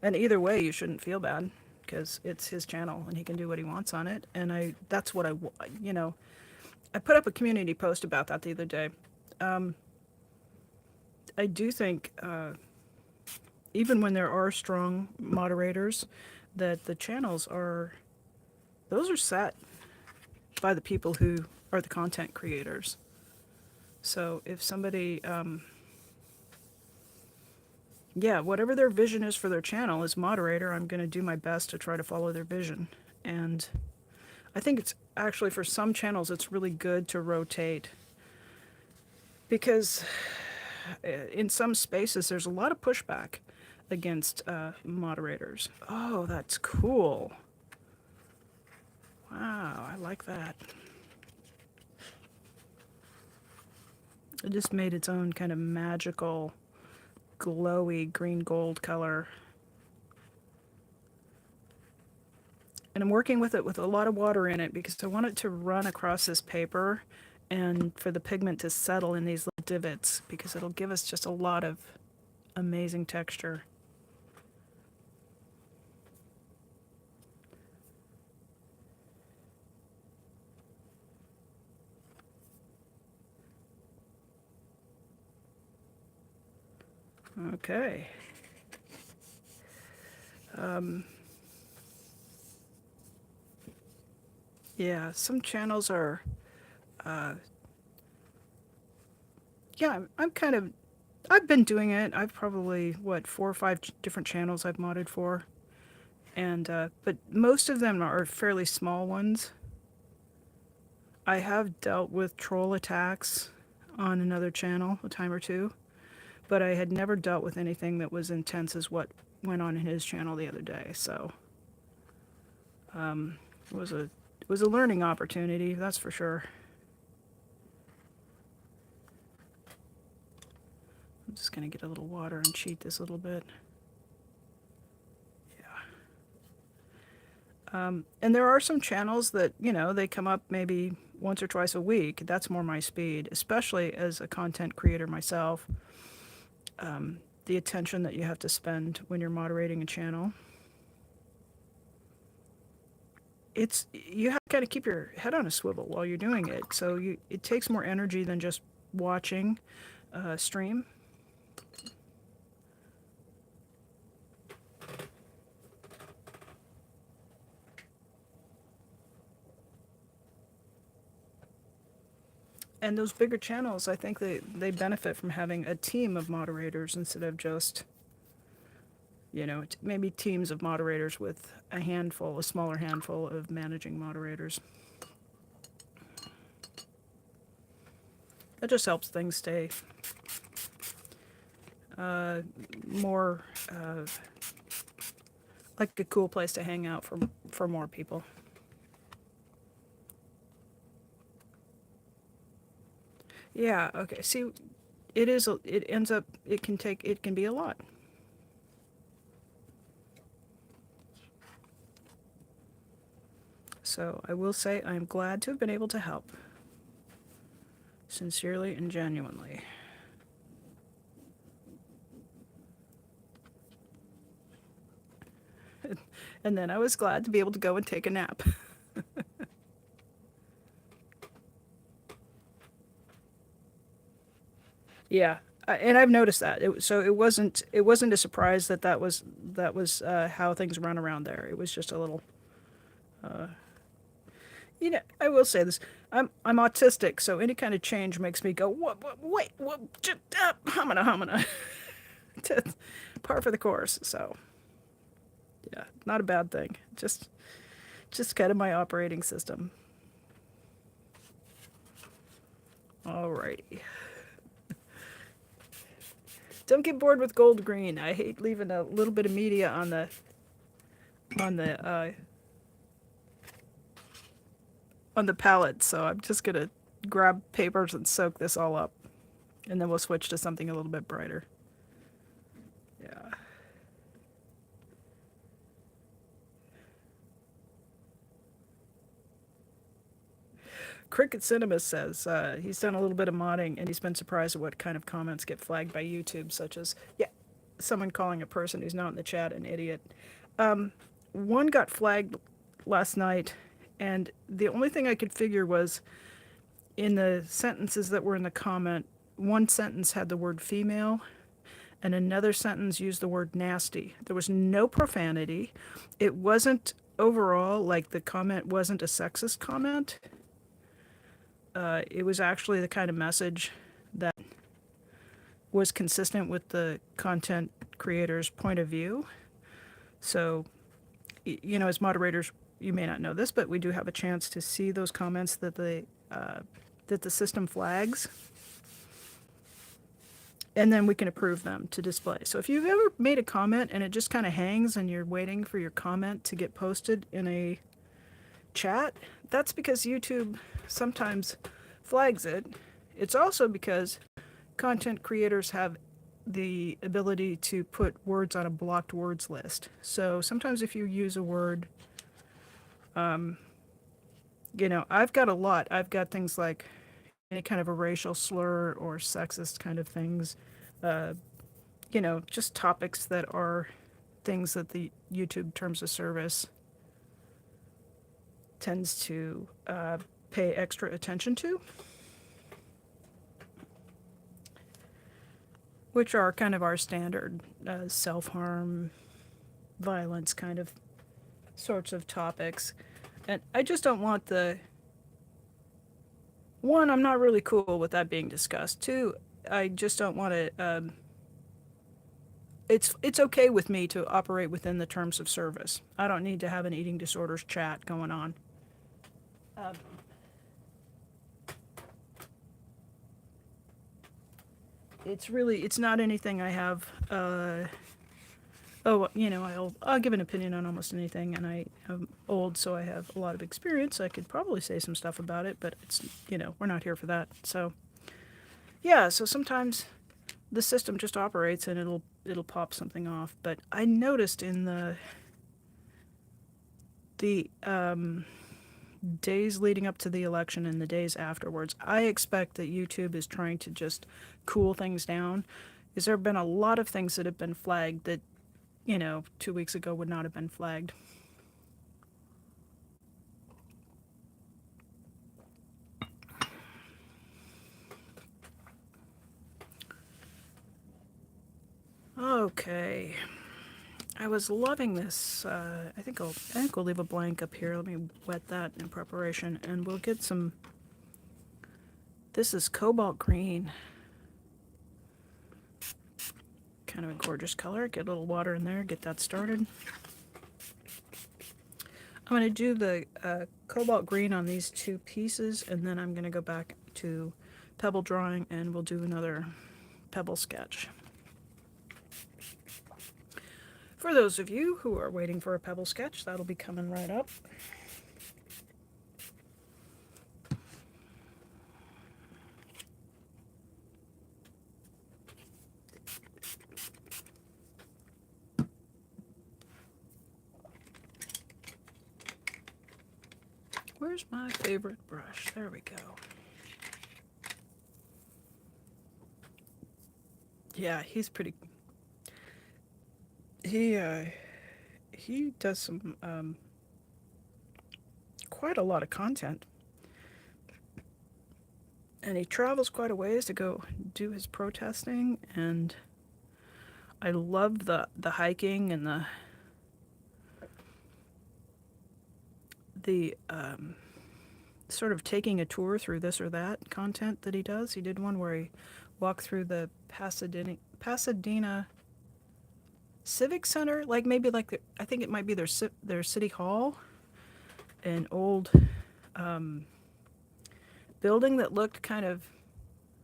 And either way, you shouldn't feel bad because it's his channel and he can do what he wants on it. And that's what you know, I put up a community post about that the other day. I do think, even when there are strong moderators, that the channels are, those are set by the people who are the content creators. So if somebody, yeah, whatever their vision is for their channel as moderator, I'm going to do my best to try to follow their vision. And I think it's actually, for some channels, it's really good to rotate because in some spaces there's a lot of pushback against moderators. Oh, that's cool. Wow, I like that. It just made its own kind of magical, glowy green gold color. And I'm working with it with a lot of water in it because I want it to run across this paper and for the pigment to settle in these little divots because it'll give us just a lot of amazing texture. Okay. Yeah, some channels are, yeah, I'm kind of, I've been doing it. I've probably, what, 4 or 5 different channels I've modded for. And, but most of them are fairly small ones. I have dealt with troll attacks on another channel a time or two, but I had never dealt with anything that was intense as what went on in his channel the other day. So, it was a learning opportunity, that's for sure. I'm just gonna get a little water and cheat this a little bit. Yeah. And there are some channels that, you know, they come up maybe once or twice a week. That's more my speed, especially as a content creator myself. The attention that you have to spend when you're moderating a channel. You have to kind of keep your head on a swivel while you're doing it. So it takes more energy than just watching a stream. And those bigger channels, I think they benefit from having a team of moderators instead of just, you know, maybe teams of moderators with a smaller handful of managing moderators. That just helps things stay more like a cool place to hang out for more people. Yeah, okay. See, it can be a lot. So I will say I'm glad to have been able to help. Sincerely and genuinely. And then I was glad to be able to go and take a nap. Yeah, and I've noticed that. It wasn't a surprise that was how things run around there. It was just a little. You know, I will say this: I'm autistic, so any kind of change makes me go, what, wait, what, just, hamina. Par for the course. So, yeah, not a bad thing. Just kind of my operating system. Alrighty. Don't get bored with gold green. I hate leaving a little bit of media on the palette, so I'm just gonna grab papers and soak this all up. And then we'll switch to something a little bit brighter. Yeah. Cricket Cinema says he's done a little bit of modding and he's been surprised at what kind of comments get flagged by YouTube, such as, yeah, someone calling a person who's not in the chat an idiot. One got flagged last night, and the only thing I could figure was in the sentences that were in the comment, one sentence had the word female, and another sentence used the word nasty. There was no profanity. It wasn't overall, like the comment wasn't a sexist comment. It was actually the kind of message that was consistent with the content creator's point of view. So, you know, as moderators, you may not know this, but we do have a chance to see those comments that the system flags, and then we can approve them to display. So if you've ever made a comment and it just kind of hangs and you're waiting for your comment to get posted in a chat, that's because YouTube sometimes flags it. It's also because content creators have the ability to put words on a blocked words list. So sometimes if you use a word, you know, I've got a lot. I've got things like any kind of a racial slur or sexist kind of things, you know, just topics that are things that the YouTube terms of service tends to pay extra attention to, which are kind of our standard self-harm, violence kind of sorts of topics. And I just don't want the... One, I'm not really cool with that being discussed. Two, I just don't want to... It's okay with me to operate within the terms of service. I don't need to have an eating disorders chat going on. It's not anything I have, you know, I'll give an opinion on almost anything, and I'm old, so I have a lot of experience. I could probably say some stuff about it, but it's, you know, we're not here for that. So, yeah, so sometimes the system just operates and it'll pop something off. But I noticed in the days leading up to the election and the days afterwards, I expect that YouTube is trying to just cool things down. Because there have been a lot of things that have been flagged that, you know, 2 weeks ago would not have been flagged. Okay. I was loving this. I think we'll leave a blank up here. Let me wet that in preparation, and we'll get some. This is cobalt green. Kind of a gorgeous color. Get a little water in there. Get that started. I'm going to do the cobalt green on these two pieces, and then I'm going to go back to pebble drawing, and we'll do another pebble sketch. For those of you who are waiting for a pebble sketch, that'll be coming right up. Where's my favorite brush? There we go. Yeah, he's pretty... He does some quite a lot of content, and he travels quite a ways to go do his protesting, and I love the hiking and the sort of taking a tour through this or that content that he does. He did one where he walked through the Pasadena Civic Center, like maybe like I think it might be their city hall, an old building that looked kind of,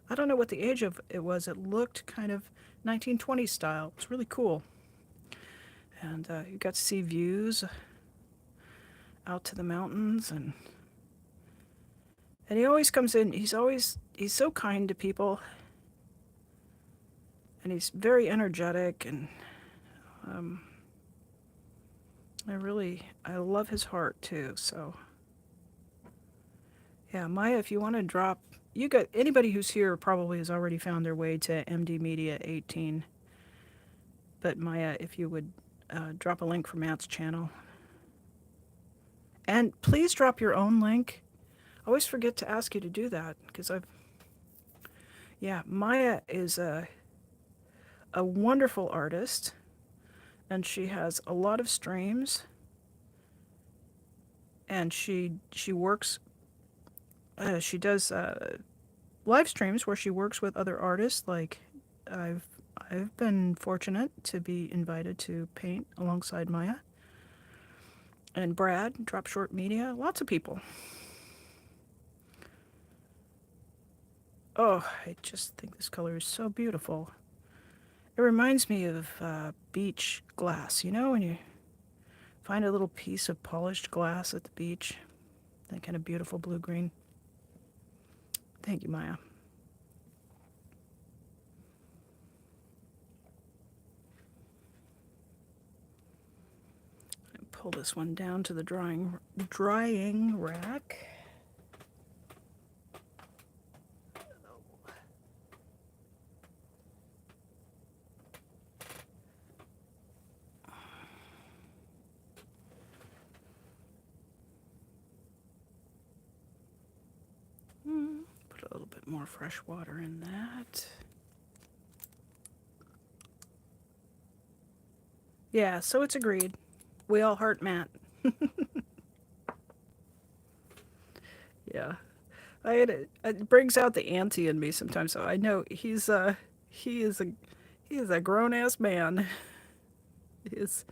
I don't know what the age of it was. It looked kind of 1920s style. It's really cool, and you got to see views out to the mountains, and he always comes in. He's so kind to people. And he's very energetic, and I love his heart too. So yeah, Maya, if you want to drop, you got anybody who's here probably has already found their way to MD Media 18. But Maya, if you would drop a link for Matt's channel, and please drop your own link. I always forget to ask you to do that because Maya is a wonderful artist, and she has a lot of streams, and she works. She does live streams where she works with other artists. Like I've I've been fortunate to be invited to paint alongside Maya and Brad, Drop Short Media, lots of people. Oh, I just think this color is so beautiful. It reminds me of beach glass. You know, when you find a little piece of polished glass at the beach, that kind of beautiful blue-green. Thank you, Maya. Pull this one down to the drying rack. Put a little bit more fresh water in that. Yeah, so it's agreed. We all heart Matt. Yeah. It brings out the auntie in me sometimes. So I know he is a grown ass man. He is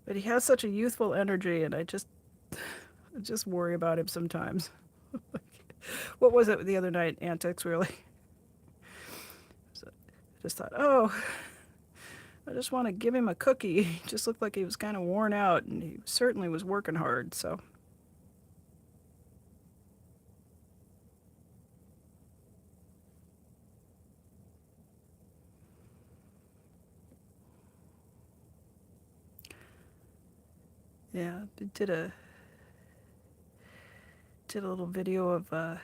but he has such a youthful energy, and I just worry about him sometimes. What was it the other night, Antics? Really? So I just thought, oh, I just want to give him a cookie. He just looked like he was kind of worn out, and he certainly was working hard. So yeah, did a little video of a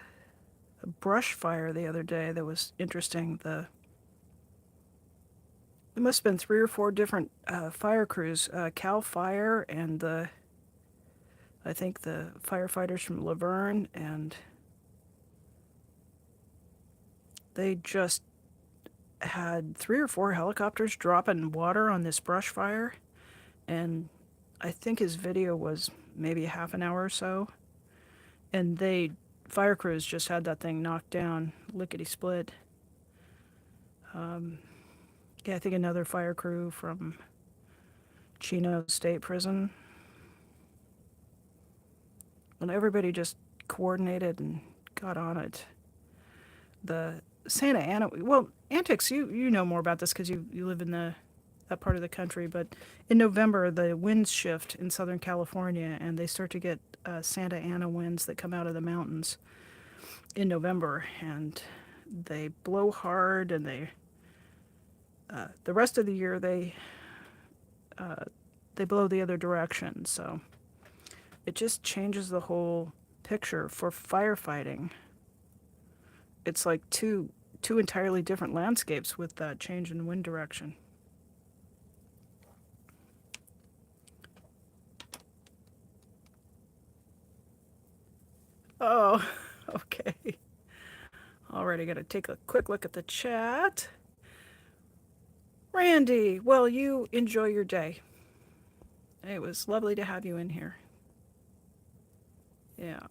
brush fire the other day that was interesting. There must have been 3 or 4 different fire crews, Cal Fire and I think the firefighters from Laverne, and they just had 3 or 4 helicopters dropping water on this brush fire, and I think his video was maybe a half an hour or so, and fire crews just had that thing knocked down, lickety split. Yeah, I think another fire crew from Chino State Prison. And everybody just coordinated and got on it. The Santa Ana, well, Antics, you know more about this because you live in that part of the country, but in November the winds shift in Southern California, and they start to get Santa Ana winds that come out of the mountains in November, and they blow hard, and the rest of the year they blow the other direction. So it just changes the whole picture for firefighting. It's like two entirely different landscapes with that change in wind direction. Oh, okay. Alrighty, gotta take a quick look at the chat. Randy, well, you enjoy your day. It was lovely to have you in here. Yeah.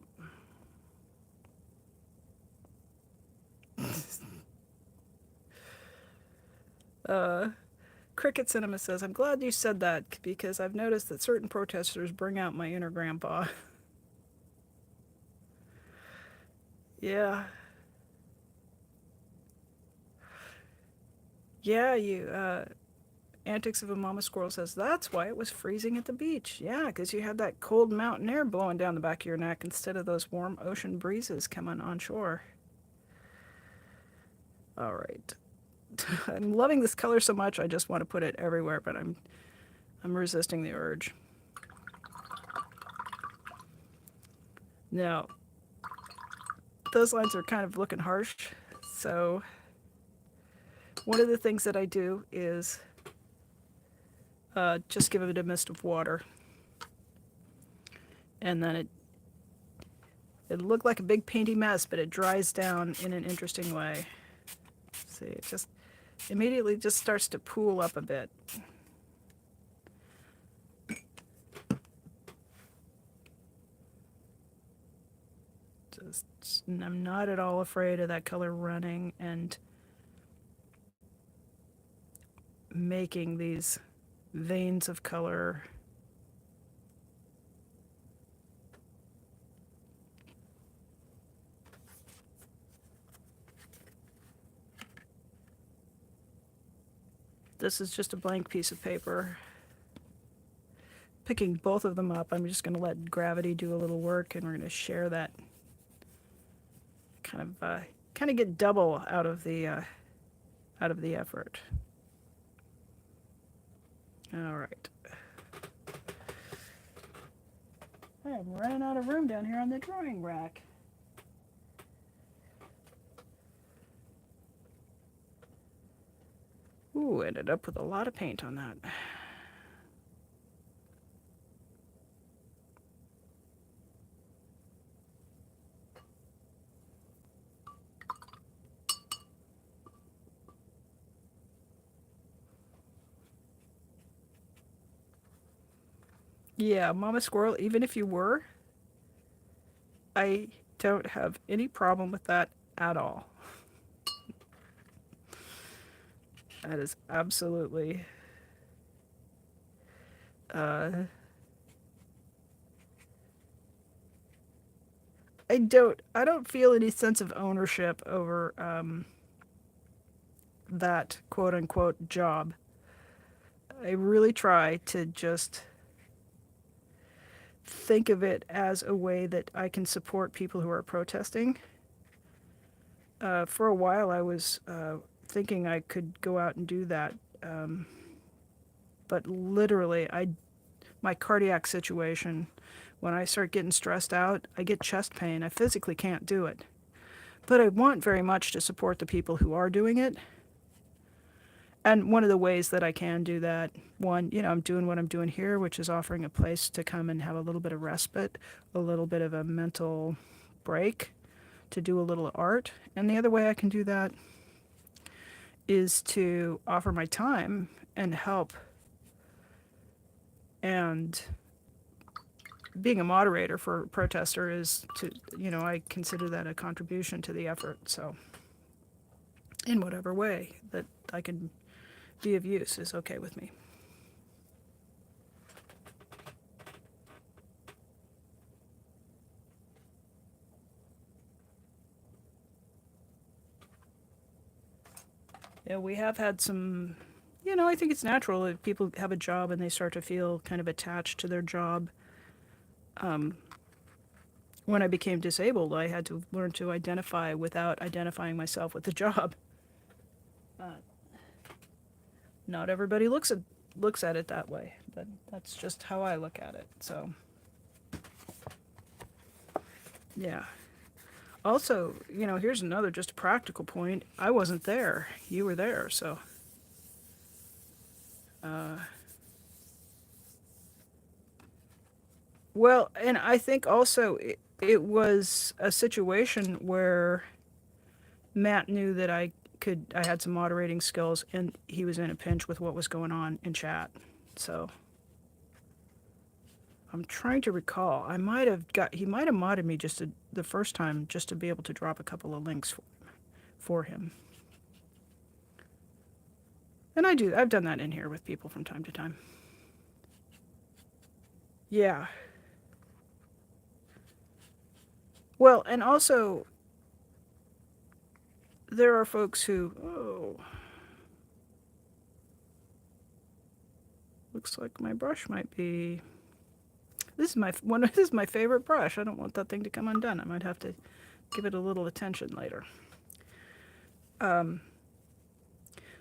Cricket Cinema says, I'm glad you said that because I've noticed that certain protesters bring out my inner grandpa. Yeah. Yeah, Antics of a Mama Squirrel says, that's why it was freezing at the beach. Yeah, because you had that cold mountain air blowing down the back of your neck instead of those warm ocean breezes coming on shore. All right. I'm loving this color so much, I just want to put it everywhere, but I'm resisting the urge. Now, those lines are kind of looking harsh, so one of the things that I do is just give it a mist of water. And then it looked like a big painty mess, but it dries down in an interesting way. See, it just immediately just starts to pool up a bit. I'm not at all afraid of that color running and making these veins of color. This is just a blank piece of paper. Picking both of them up, I'm just going to let gravity do a little work, and we're going to share that. Kind of get double out of the effort. All right. I'm running out of room down here on the drawing rack. Ooh, ended up with a lot of paint on that. Yeah, Mama Squirrel, even if you were, I don't have any problem with that at all. That is absolutely I don't feel any sense of ownership over that quote unquote job. I really try to just think of it as a way that I can support people who are protesting. For a while, I was thinking I could go out and do that, but literally, my cardiac situation, when I start getting stressed out, I get chest pain. I physically can't do it, but I want very much to support the people who are doing it. And one of the ways that I can do that, one, I'm doing what I'm doing here, which is offering a place to come and have a little bit of respite, a little bit of a mental break, to do a little art. And the other way I can do that is to offer my time and help. And being a moderator for a protester is I consider that a contribution to the effort. So in whatever way that I can be of use is okay with me. Yeah, we have had some, I think it's natural if people have a job and they start to feel kind of attached to their job. When I became disabled, I had to learn to identify without identifying myself with the job. Not everybody looks at it that way, but that's just how I look at it. So, yeah. Also, here's another just a practical point. I wasn't there. You were there, so. Well, and I think also it was a situation where Matt knew that I had some moderating skills, and he was in a pinch with what was going on in chat. So I'm trying to recall. He might have modded me the first time just to be able to drop a couple of links for him. And I've done that in here with people from time to time. Yeah. Well, and also there are folks who, looks like my brush might be, this is my favorite brush. I don't want that thing to come undone. I might have to give it a little attention later.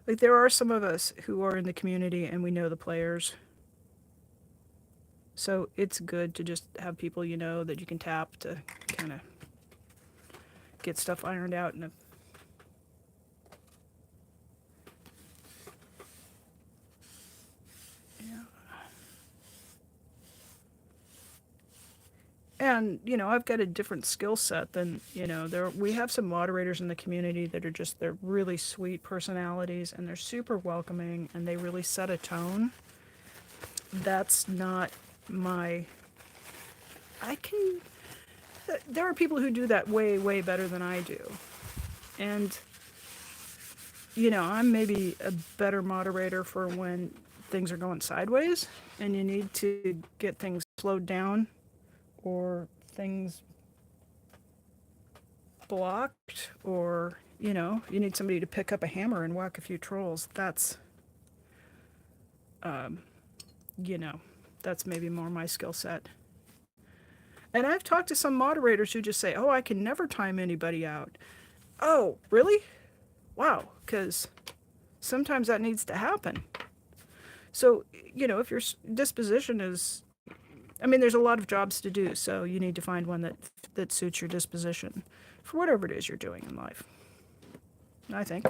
Like, there are some of us who are in the community and we know the players. So it's good to just have people you know that you can tap to kind of get stuff ironed out. Yeah. And, I've got a different skill set than, we have some moderators in the community that are just, they're really sweet personalities and they're super welcoming and they really set a tone. That's not my, I can, there are people who do that way, way better than I do. And, I'm maybe a better moderator for when things are going sideways and you need to get things slowed down or things blocked, or you need somebody to pick up a hammer and whack a few trolls. That's um, you know that's maybe more my skill set. And I've talked to some moderators who just say, oh, I can never time anybody out. Oh, really? Wow. Because sometimes that needs to happen. So if your disposition is, there's a lot of jobs to do, so you need to find one that suits your disposition for whatever it is you're doing in life, I think.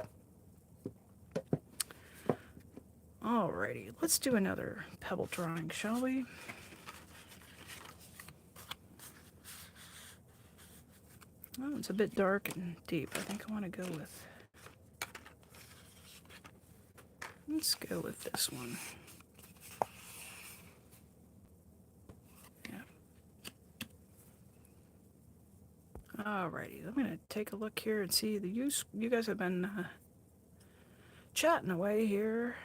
Alrighty, let's do another pebble drawing, shall we? Oh, it's a bit dark and deep. I think I want to go with... Let's go with this one. Yeah. Alrighty, I'm going to take a look here and see the use. You guys have been chatting away here.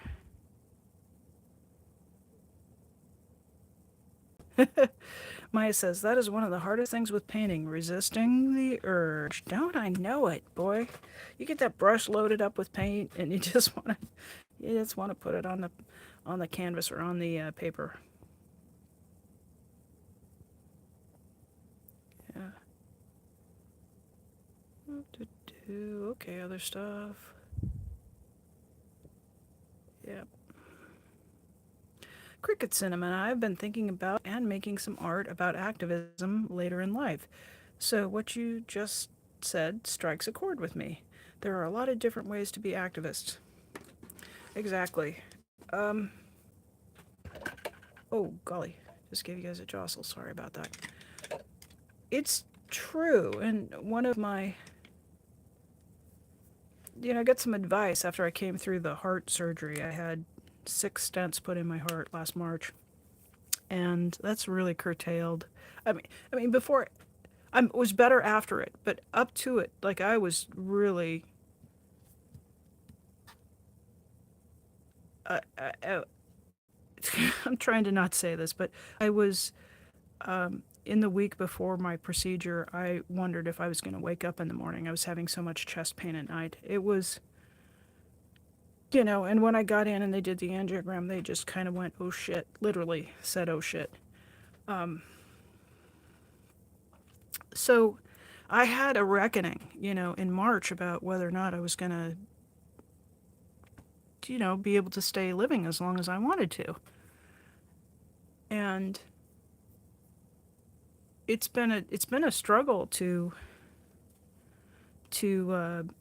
Maya says, that is one of the hardest things with painting, resisting the urge. Don't I know it, boy? You get that brush loaded up with paint and you just want to put it on the canvas or on the paper. Yeah. Okay, other stuff. Yep. Cricket Cinnamon, I've been thinking about and making some art about activism later in life. So what you just said strikes a chord with me. There are a lot of different ways to be activists. Exactly. Oh, golly. Just gave you guys a jostle. Sorry about that. It's true. And one of my... I got some advice after I came through the heart surgery. I had 6 stents put in my heart last March. And that's really curtailed. I mean, before... I was better after it, but up to it, like, I was really... I'm trying to not say this, but I was... in the week before my procedure, I wondered if I was going to wake up in the morning. I was having so much chest pain at night. It was... and when I got in and they did the angiogram, they just kind of went, oh shit, literally said, oh shit. So I had a reckoning, in March about whether or not I was going to, be able to stay living as long as I wanted to. And it's been a struggle to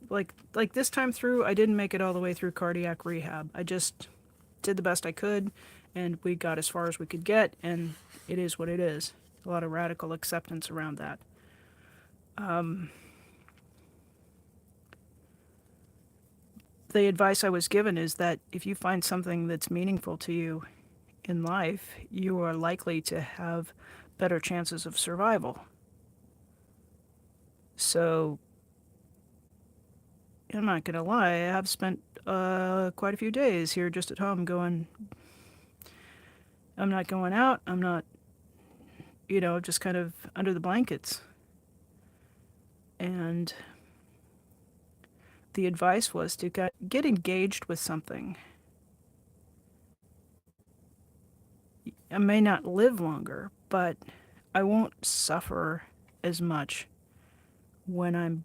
like this time through, I didn't make it all the way through cardiac rehab. I just did the best I could, and we got as far as we could get, and it is what it is. A lot of radical acceptance around that. The advice I was given is that if you find something that's meaningful to you in life, you are likely to have better chances of survival. So, I'm not going to lie, I have spent quite a few days here just at home going, I'm not going out, I'm not, just kind of under the blankets. And the advice was to get engaged with something. I may not live longer, but I won't suffer as much when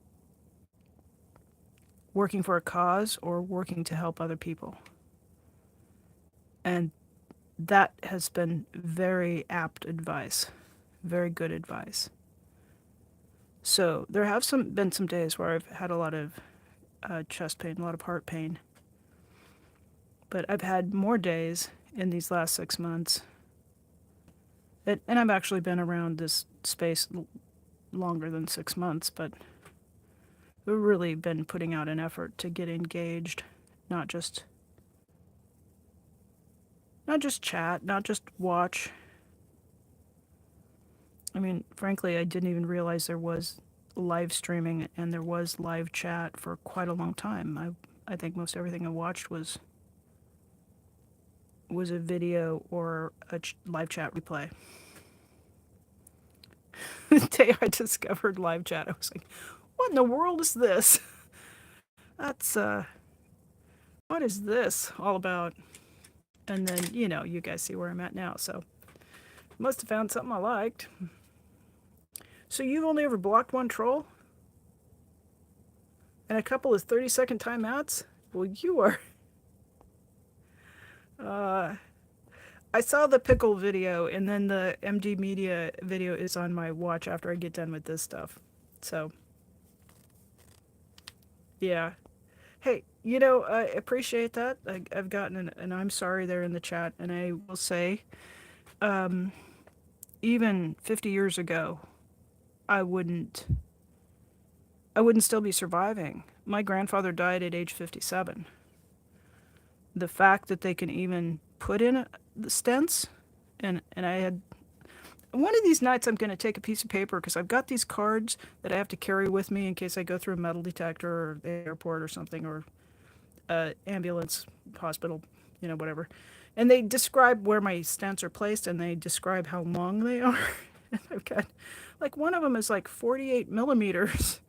working for a cause or working to help other people. And that has been very apt advice, very good advice. So there have been some days where I've had a lot of chest pain, a lot of heart pain. But I've had more days in these last 6 months. And I've actually been around this space longer than 6 months, but we've really been putting out an effort to get engaged, not just chat, not just watch. I mean, frankly, I didn't even realize there was live streaming and there was live chat for quite a long time. I think most everything I watched was a video or a live chat replay. The day I discovered live chat, I was like, what in the world is this? That's, what is this all about? And then, you guys see where I'm at now, so must have found something I liked. So you've only ever blocked one troll? And a couple of 30-second timeouts? Well, you are... I saw the pickle video, and then the MD Media video is on my watch after I get done with this stuff. So, yeah. Hey, I appreciate that. I've gotten an I'm sorry there in the chat, and I will say, even 50 years ago, I wouldn't still be surviving. My grandfather died at age 57. The fact that they can even put in the stents, and I had... One of these nights I'm going to take a piece of paper because I've got these cards that I have to carry with me in case I go through a metal detector or the airport or something, or ambulance, hospital, whatever. And they describe where my stents are placed, and they describe how long they are. And I've got, like, one of them is like 48 millimeters.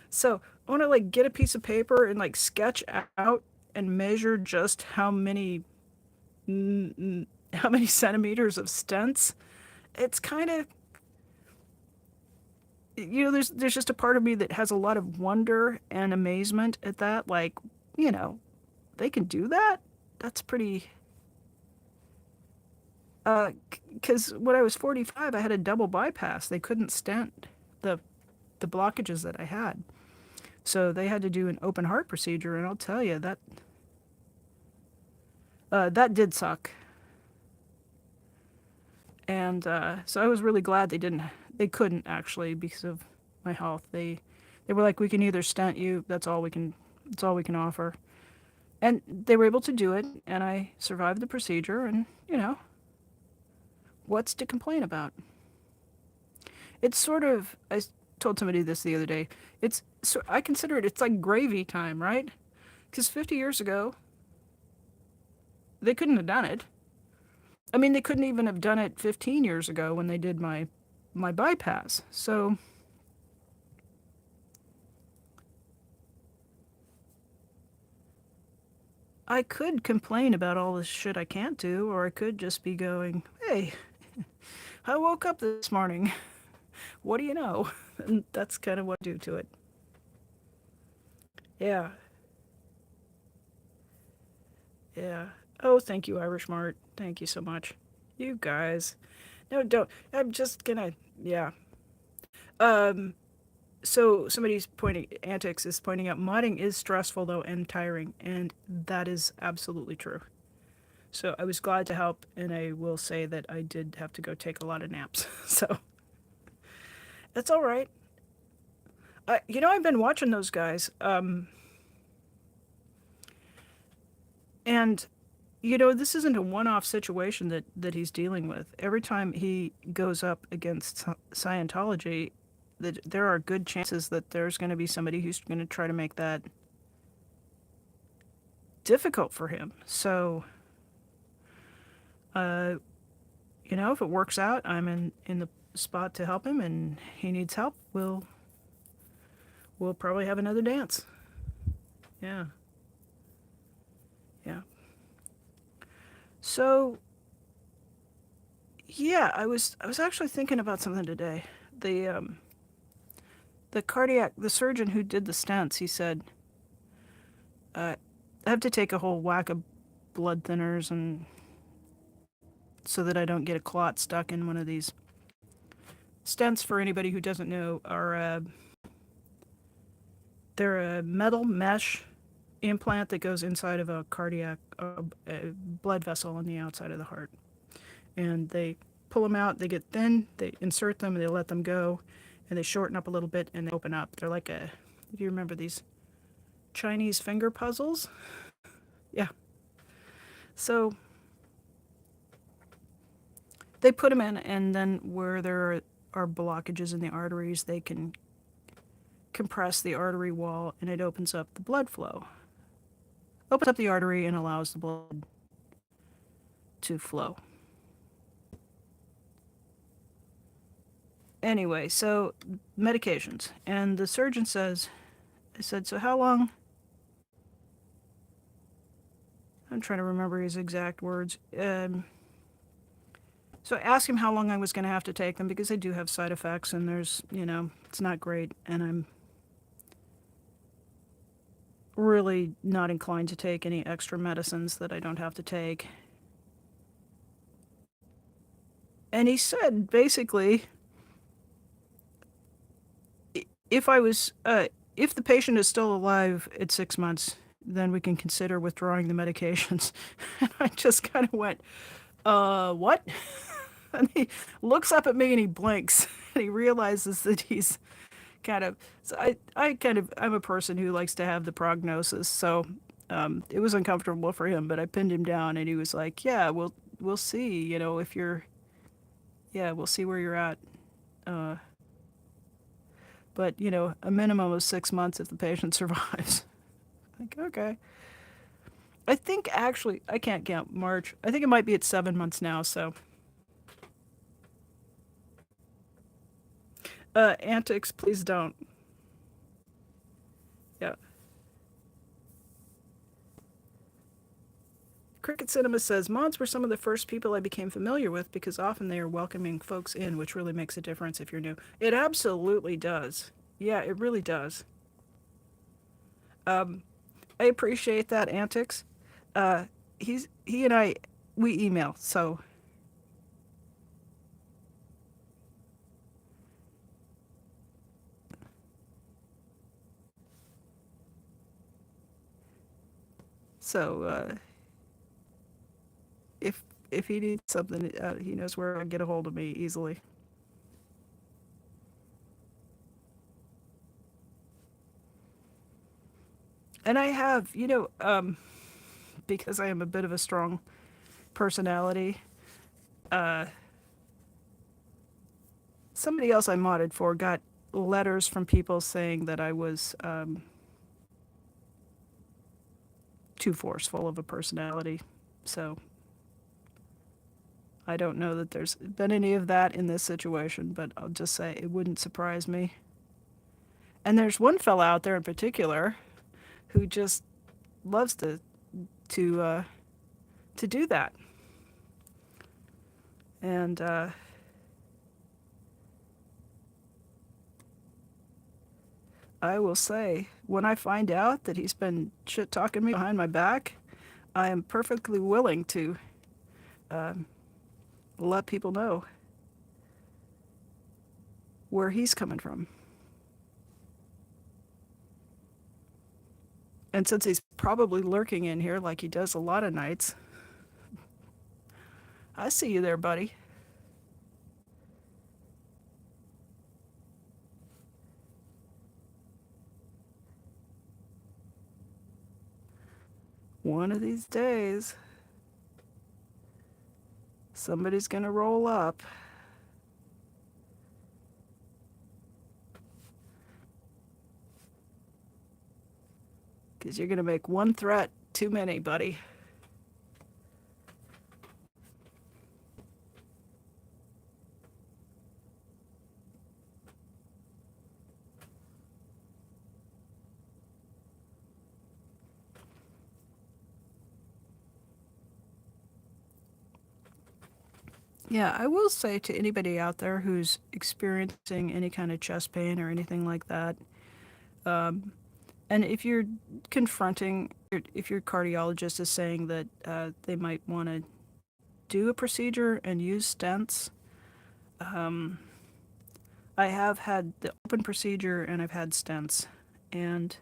So I want to, get a piece of paper and, sketch out and measure just how many centimeters of stents. It's kind of, there's just a part of me that has a lot of wonder and amazement at that. They can do that? That's pretty... Because when I was 45, I had a double bypass. They couldn't stent the blockages that I had. So they had to do an open heart procedure, and I'll tell you, that did suck. And so I was really glad they couldn't actually, because of my health. They were like, we can either stent you, that's all we can offer. And they were able to do it, and I survived the procedure, and, what's to complain about? It's sort of, I told somebody this the other day, I consider it's like gravy time, right? Because 50 years ago, they couldn't have done it. I mean, they couldn't even have done it 15 years ago when they did my bypass. So I could complain about all this shit I can't do, or I could just be going, hey, I woke up this morning. What do you know? And that's kind of what I do to it. Yeah. Yeah. Oh, thank you, Irish Mart. Thank you so much. You guys. No, don't. I'm just gonna... Yeah. So somebody's Antics is pointing out, modding is stressful, though, and tiring, and that is absolutely true. So I was glad to help, and I will say that I did have to go take a lot of naps. So that's all right. I've been watching those guys, and this isn't a one-off situation that he's dealing with. Every time he goes up against Scientology, that there are good chances that there's going to be somebody who's going to try to make that difficult for him. So, if it works out, I'm in the spot to help him, and he needs help, we'll probably have another dance. Yeah. Yeah. So, yeah, I was actually thinking about something today. The surgeon who did the stents, he said, I have to take a whole whack of blood thinners and so that I don't get a clot stuck in one of these stents. For anybody who doesn't know, are they're a metal mesh implant that goes inside of a cardiac a blood vessel on the outside of the heart, and they pull them out. They get thin. They insert them. And they let them go, and they shorten up a little bit and they open up. They're like a. If you remember these Chinese finger puzzles, yeah. So they put them in, and then where there are blockages in the arteries, they can compress the artery wall, and it opens up the blood flow. Opens up the artery and allows the blood to flow. Anyway, so medications. And the surgeon says, I said, so how long? I'm trying to remember his exact words. So I asked him how long I was going to have to take them because they do have side effects and there's, it's not great. And I'm really not inclined to take any extra medicines that I don't have to take. And he said, basically, if if the patient is still alive at 6 months, then we can consider withdrawing the medications. And I just kind of went, what? And he looks up at me and he blinks and he realizes that he's kind of, so I'm a person who likes to have the prognosis. So, it was uncomfortable for him, but I pinned him down and he was like, yeah, we'll see, if you're, yeah, we'll see where you're at. Uh, but, a minimum of 6 months if the patient survives. Like, okay. I think actually, I can't count March. I think it might be at 7 months now, so. Antics, please don't. Yeah. Cricket Cinema says, mods were some of the first people I became familiar with because often they are welcoming folks in, which really makes a difference if you're new. It absolutely does. Yeah, it really does. Um, I appreciate that, Antics. Uh, he and I, we email, so if if he needs something, he knows where to get a hold of me easily. And I have, because I am a bit of a strong personality, uh, somebody else I modded for got letters from people saying that I was too forceful of a personality. So I don't know that there's been any of that in this situation, but I'll just say it wouldn't surprise me. And there's one fella out there in particular who just loves to uh, to do that. And I will say, when I find out that he's been shit talking me behind my back, I am perfectly willing to um, let people know where he's coming from. And since he's probably lurking in here like he does a lot of nights, I see you there, buddy. One of these days, somebody's gonna roll up. Because you're gonna make one threat too many, buddy. Yeah, I will say to anybody out there who's experiencing any kind of chest pain or anything like that, um, And if you're confronting, if your cardiologist is saying that they might want to do a procedure and use stents, um, I have had the open procedure and I've had stents. And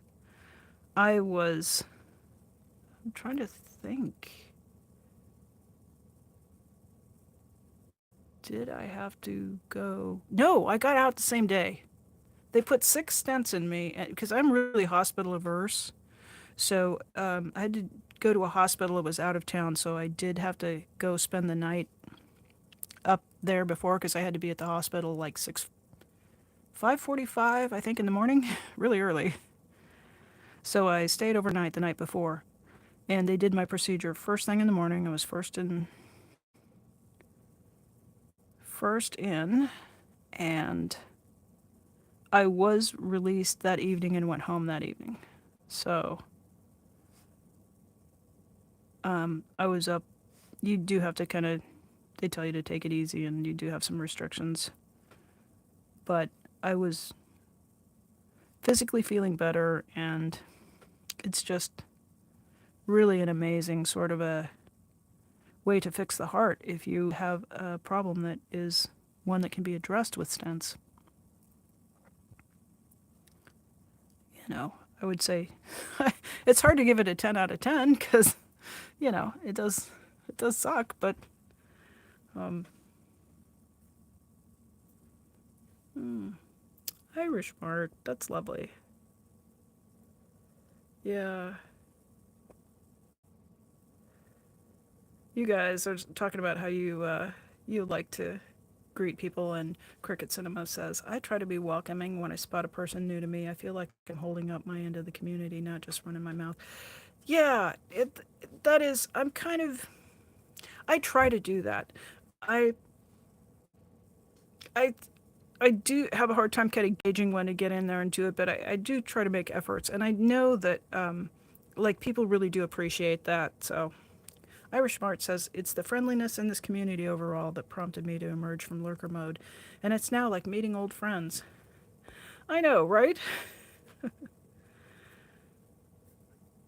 I was, I'm trying to think, did I have to go? No, I got out the same day. They put 6 stents in me because I'm really hospital averse. So I had to go to a hospital that was out of town. So I did have to go spend the night up there before because I had to be at the hospital like 5:45 I think in the morning, really early. So I stayed overnight the night before, and they did my procedure first thing in the morning. I was first in, and I was released that evening and went home that evening. So I was up. You do have to kind of, they tell you to take it easy, and you do have some restrictions. But I was physically feeling better, and it's just really an amazing sort of a way to fix the heart if you have a problem that is one that can be addressed with stents. You know, I would say it's hard to give it a 10 out of 10 because, you know, it does suck, but um, Irish Mark, that's lovely. Yeah. You guys are talking about how you like to greet people, and Cricket Cinema says, I try to be welcoming when I spot a person new to me. I feel like I'm holding up my end of the community, not just running my mouth. Yeah, that is, I'm kind of, I try to do that. I I I do have a hard time kind of gauging when to get in there and do it, but I do try to make efforts, and I know that like people really do appreciate that. So Irish Smart says it's the friendliness in this community overall that prompted me to emerge from lurker mode, and it's now like meeting old friends. I know, right?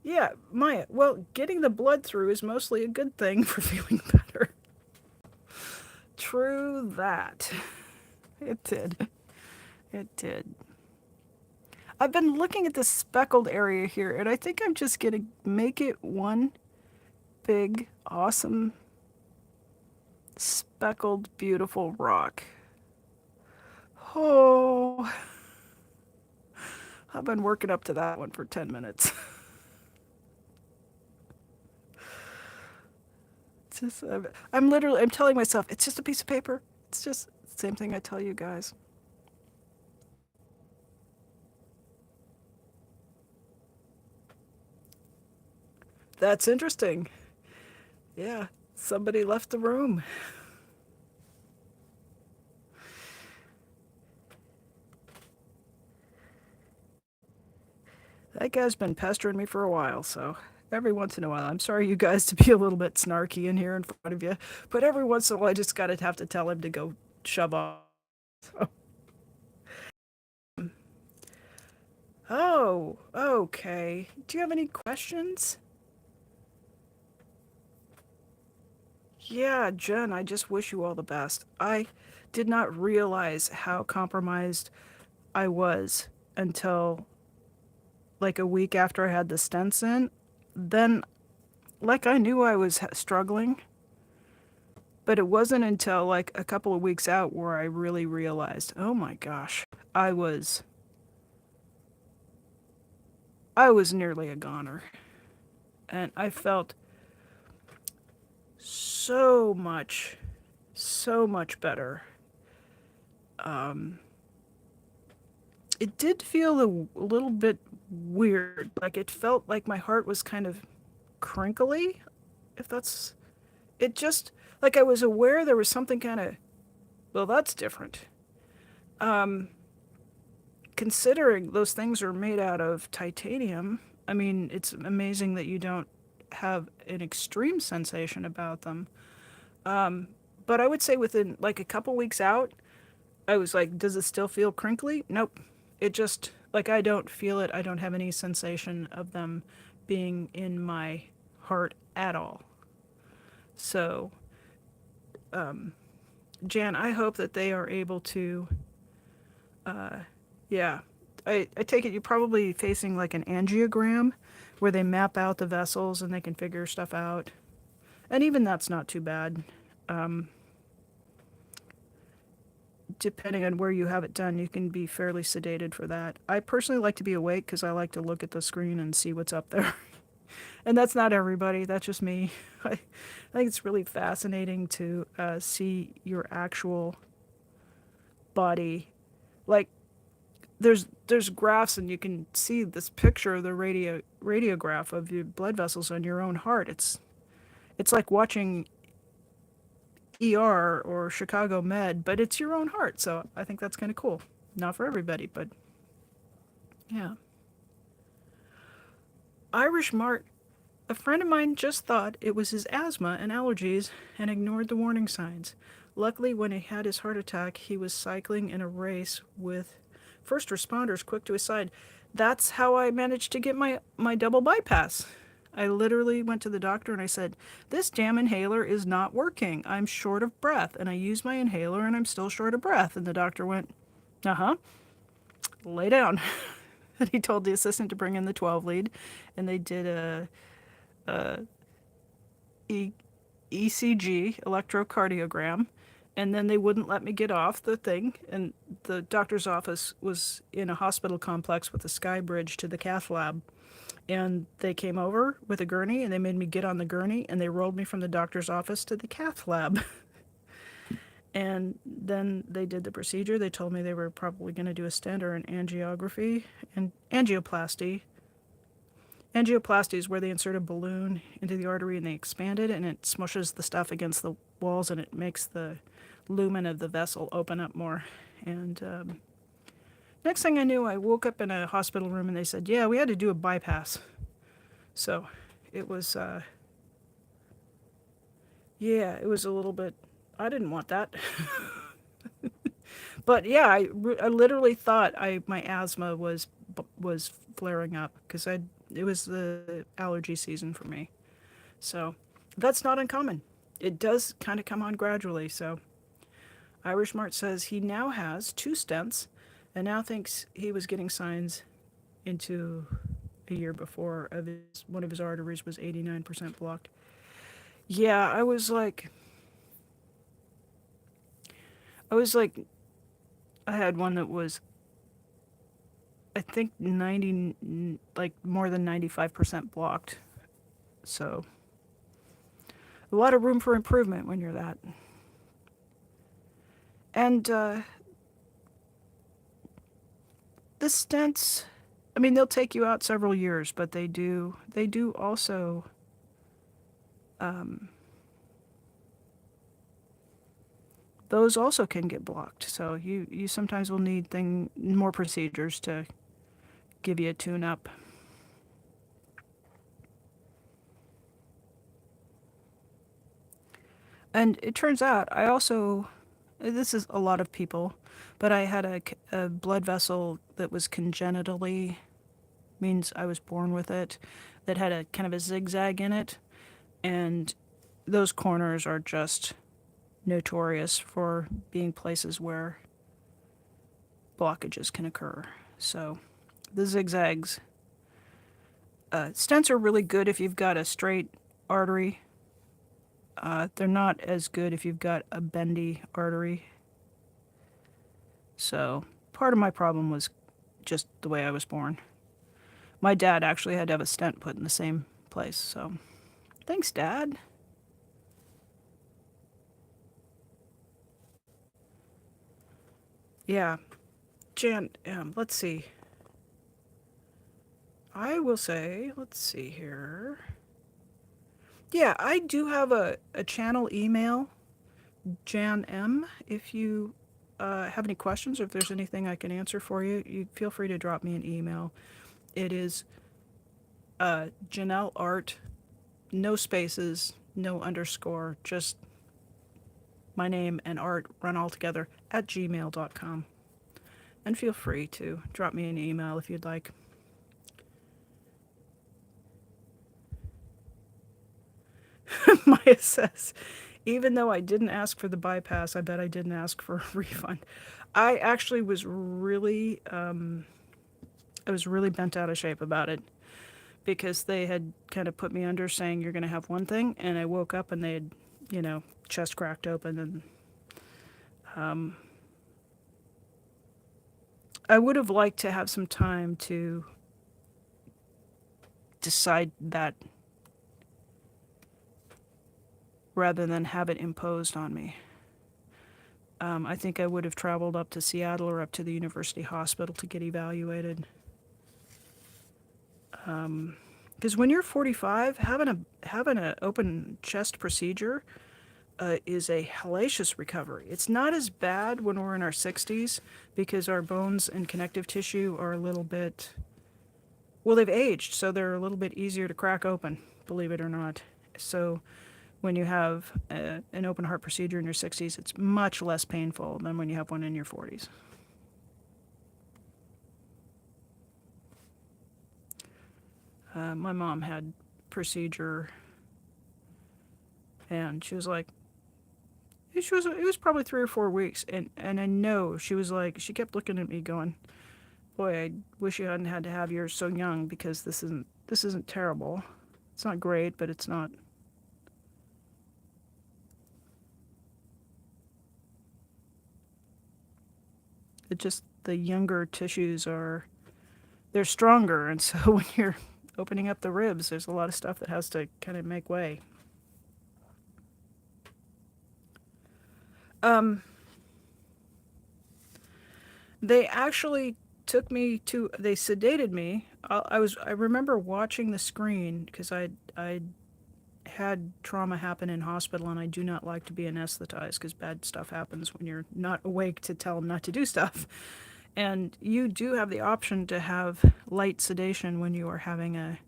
Yeah, Maya. Well, getting the blood through is mostly a good thing for feeling better. True that. It did. It did. I've been looking at this speckled area here, and I think I'm just gonna make it one big, awesome, speckled, beautiful rock. Oh, I've been working up to that one for 10 minutes. It's just, I'm telling myself, it's just a piece of paper. It's just the same thing I tell you guys. That's interesting. Yeah, somebody left the room. That guy's been pestering me for a while, so every once in a while, I'm sorry you guys to be a little bit snarky in here in front of you, but every once in a while, I just gotta have to tell him to go shove off. So. Oh, okay. Do you have any questions? Yeah, Jen, I just wish you all the best. I did not realize how compromised I was until like a week after I had the stents in. Then, like, I knew I was struggling, but it wasn't until like a couple of weeks out where I really realized, oh my gosh, I was I was nearly a goner, and I felt so much, so much better. Um, it did feel a little bit weird. Like it felt like my heart was kind of crinkly, if that's it. Just like I was aware there was something kind of, well, that's different. Um, Considering those things are made out of titanium, I mean, it's amazing that you don't have an extreme sensation about them. Um, but I would say within like a couple weeks out, I was like, does it still feel crinkly? Nope. It just, Like, I don't feel it. I don't have any sensation of them being in my heart at all. So, Jan, I hope that they are able to, yeah. I take it you're probably facing like an angiogram where they map out the vessels and they can figure stuff out. And even that's not too bad. Depending on where you have it done, you can be fairly sedated for that. I personally like to be awake because I like to look at the screen and see what's up there. And that's not everybody, that's just me. I think it's really fascinating to see your actual body. Like, there's graphs and you can see this picture of the radiograph of your blood vessels on your own heart. It's like watching ER or Chicago Med, but it's your own heart. So I think that's kind of cool. Not for everybody, but yeah. Irish Mart. A friend of mine just thought it was his asthma and allergies and ignored the warning signs. Luckily, when he had his heart attack, he was cycling in a race with first responders quick to his side. That's how I managed to get my double bypass. I literally went to the doctor and I said, "This damn inhaler is not working. I'm short of breath." And I used my inhaler and I'm still short of breath. And the doctor went, "Uh-huh, lay down." And he told the assistant to bring in the 12 lead. And they did a ECG, electrocardiogram, and then they wouldn't let me get off the thing. And the doctor's office was in a hospital complex with a sky bridge to the cath lab. And they came over with a gurney and they made me get on the gurney and they rolled me from the doctor's office to the cath lab. And then they did the procedure. They told me they were probably going to do a stent or an angiography and angioplasty. Angioplasty is where they insert a balloon into the artery and they expand it and it smushes the stuff against the walls and it makes the lumen of the vessel open up more. And next thing I knew, I woke up in a hospital room and they said, "Yeah, we had to do a bypass." So it was, yeah, it was a little bit, I didn't want that. But yeah, I literally thought my asthma was flaring up because it was the allergy season for me. So that's not uncommon. It does kind of come on gradually. So Irish Mart says he now has 2 stents and now thinks he was getting signs into a year before of one of his arteries was 89% blocked. Yeah, I had one that was, I think 90, like more than 95% blocked. So a lot of room for improvement when you're that. And the stents, I mean, they'll take you out several years, but they do also those also can get blocked. So you sometimes will need more procedures to give you a tune-up. And it turns out I also, this is a lot of people, but I had a blood vessel that was congenitally, means I was born with it, that had a kind of a zigzag in it. And those corners are just notorious for being places where blockages can occur. So the zigzags, stents are really good if you've got a straight artery. They're not as good if you've got a bendy artery. So part of my problem was just the way I was born. My dad actually had to have a stent put in the same place. So thanks, Dad. Yeah, Jan, let's see. I will say, let's see here. Yeah, I do have a channel email, Jan M. If you have any questions or if there's anything I can answer for you, you feel free to drop me an email. It is Janelle Art, no spaces, no underscore, just my name and art run all together at gmail.com. And feel free to drop me an email if you'd like. My assess. Even though I didn't ask for the bypass, I bet I didn't ask for a refund. I actually was really, I was really bent out of shape about it because they had kind of put me under saying you're going to have one thing, and I woke up and they had, chest cracked open, and I would have liked to have some time to decide that rather than have it imposed on me. I think I would have traveled up to Seattle or up to the university hospital to get evaluated. Because when you're 45, having an open chest procedure is a hellacious recovery. It's not as bad when we're in our 60s because our bones and connective tissue are a little bit, well, they've aged, so they're a little bit easier to crack open, believe it or not. So when you have an open heart procedure in your 60s, it's much less painful than when you have one in your 40s. My mom had procedure, and she was like, it was probably 3 or 4 weeks, and I know she was like, she kept looking at me going, boy, I wish you hadn't had to have yours so young because this isn't terrible. It's not great, but it's not. It just, the younger tissues they're stronger, and so when you're opening up the ribs, there's a lot of stuff that has to kind of make way. They actually they sedated me. I remember watching the screen because I had trauma happen in hospital, and I do not like to be anesthetized because bad stuff happens when you're not awake to tell them not to do stuff. And you do have the option to have light sedation when you are having an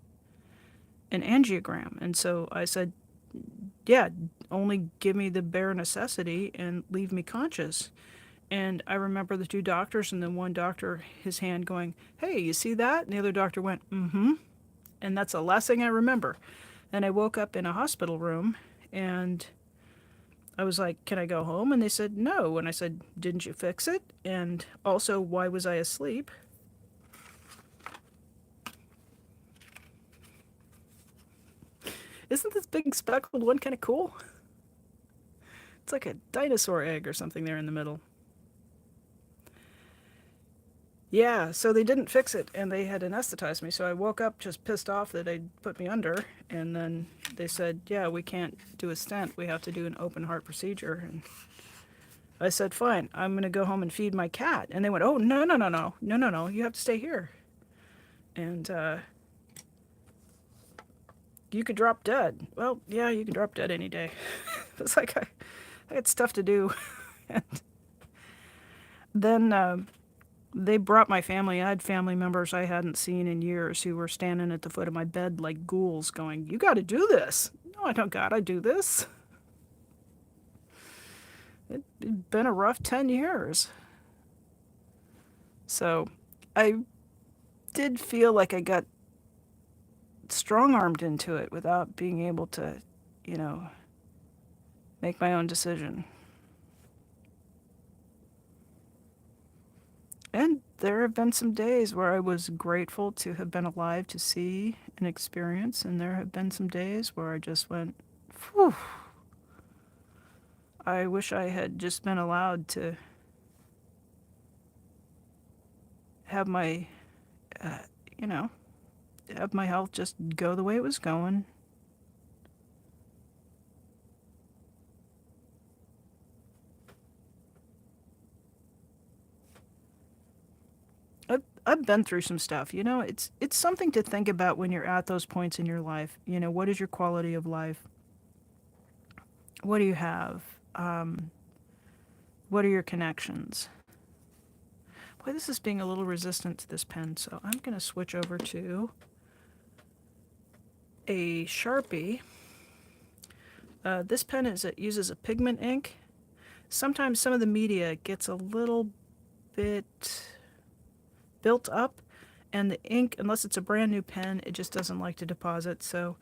angiogram. And so I said, yeah, only give me the bare necessity and leave me conscious. And I remember the two doctors, and then one doctor, his hand going, hey, you see that? And the other doctor went, mm-hmm. And that's the last thing I remember. And I woke up in a hospital room, and I was like, can I go home? And they said, no. And I said, didn't you fix it? And also, why was I asleep? Isn't this big speckled one kind of cool? It's like a dinosaur egg or something there in the middle. Yeah, so they didn't fix it, and they had anesthetized me. So I woke up just pissed off that they'd put me under, and then they said, yeah, we can't do a stent. We have to do an open heart procedure. And I said, fine, I'm going to go home and feed my cat. And they went, oh, no, no, no, no, no, no, no, you have to stay here. And you could drop dead. Well, yeah, you can drop dead any day. It's like I had stuff to do. And then they brought my family. I had family members I hadn't seen in years who were standing at the foot of my bed like ghouls going, you got to do this. No, I don't got to do this. It'd been a rough 10 years. So I did feel like I got strong-armed into it without being able to, make my own decision. And there have been some days where I was grateful to have been alive to see and experience, and there have been some days where I just went, phew. I wish I had just been allowed to have my, uh, have my health just go the way it was going. I've been through some stuff, it's something to think about when you're at those points in your life. What is your quality of life? What do you have? What are your connections? Boy, this is being a little resistant to this pen, so I'm going to switch over to a Sharpie. This pen uses a pigment ink. Sometimes some of the media gets a little bit built up, and the ink, unless it's a brand new pen, it just doesn't like to deposit. So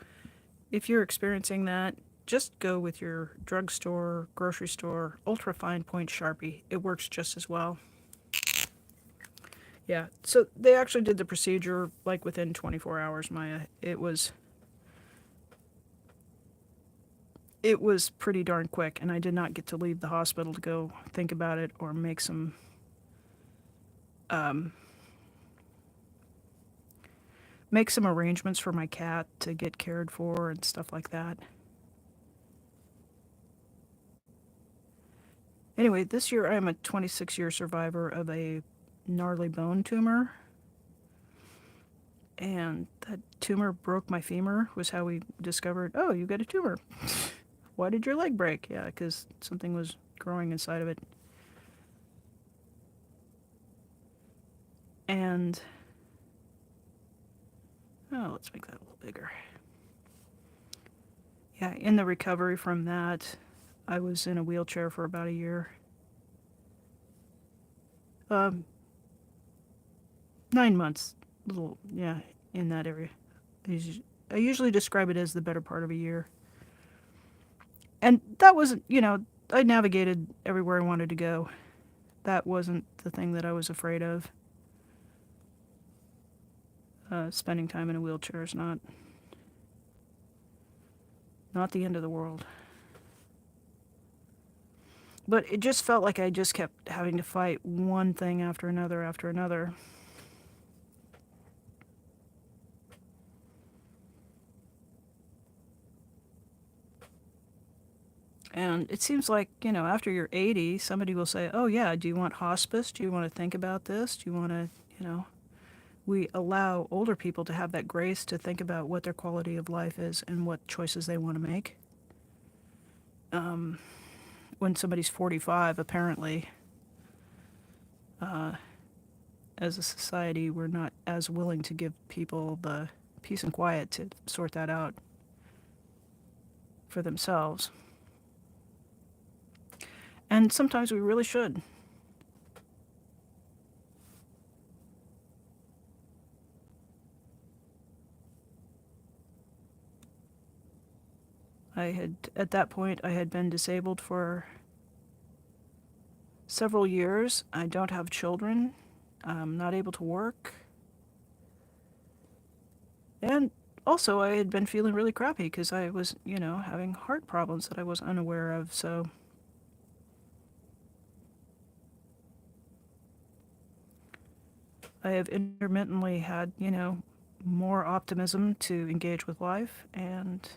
if you're experiencing that, just go with your drugstore, grocery store, ultra fine point Sharpie. It works just as well. Yeah, so they actually did the procedure like within 24 hours, Maya. It was pretty darn quick, and I did not get to leave the hospital to go think about it or make some arrangements for my cat to get cared for and stuff like that. Anyway, this year I am a 26-year survivor of a gnarly bone tumor, and that tumor broke my femur, was how we discovered, oh, you got a tumor. Why did your leg break? Yeah, because something was growing inside of it. And, oh, let's make that a little bigger. Yeah, in the recovery from that, I was in a wheelchair for about a year. 9 months, little, yeah, in that area. I usually describe it as the better part of a year. And that wasn't, I navigated everywhere I wanted to go. That wasn't the thing that I was afraid of. Spending time in a wheelchair is not the end of the world. But it just felt like I just kept having to fight one thing after another after another. And it seems like, after you're 80, somebody will say, oh yeah, do you want hospice? Do you want to think about this? Do you want to, we allow older people to have that grace to think about what their quality of life is and what choices they want to make. When somebody's 45, apparently, as a society, we're not as willing to give people the peace and quiet to sort that out for themselves. And sometimes we really should. At that point, I had been disabled for several years. I don't have children. I'm not able to work. And also, I had been feeling really crappy because I was, having heart problems that I was unaware of. So I have intermittently had, more optimism to engage with life, and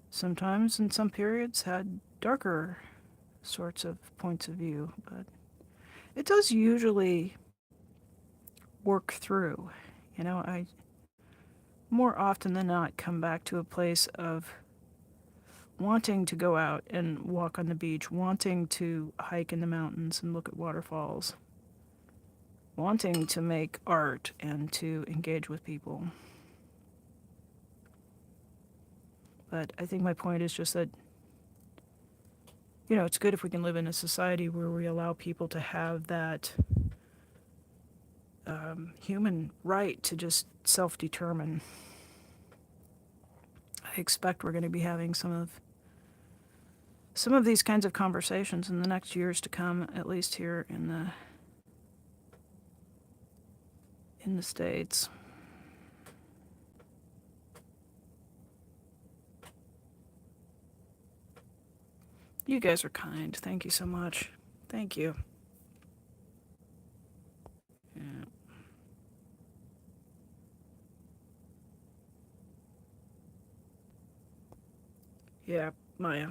sometimes in some periods had darker sorts of points of view. But it does usually work through. I more often than not come back to a place of wanting to go out and walk on the beach, wanting to hike in the mountains and look at waterfalls, wanting to make art and to engage with people. But I think my point is just that, it's good if we can live in a society where we allow people to have that human right to just self-determine. I expect we're going to be having some of these kinds of conversations in the next years to come, at least here in the States. You guys are kind. Thank you so much. Thank you. Yeah. Yeah, Maya.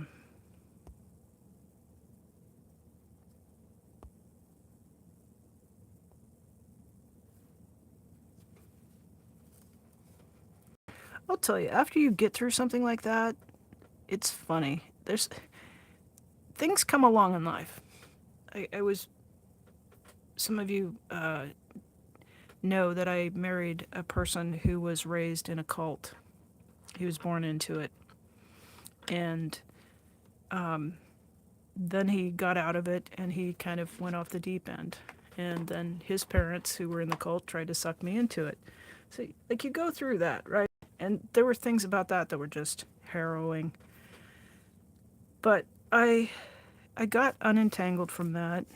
I'll tell you, after you get through something like that, it's funny. Things come along in life. Some of you know that I married a person who was raised in a cult. He was born into it. And then he got out of it, and he kind of went off the deep end. and then his parents, who were in the cult, tried to suck me into it. So, like, you go through that, right? And there were things about that were just harrowing. But I got unentangled from that.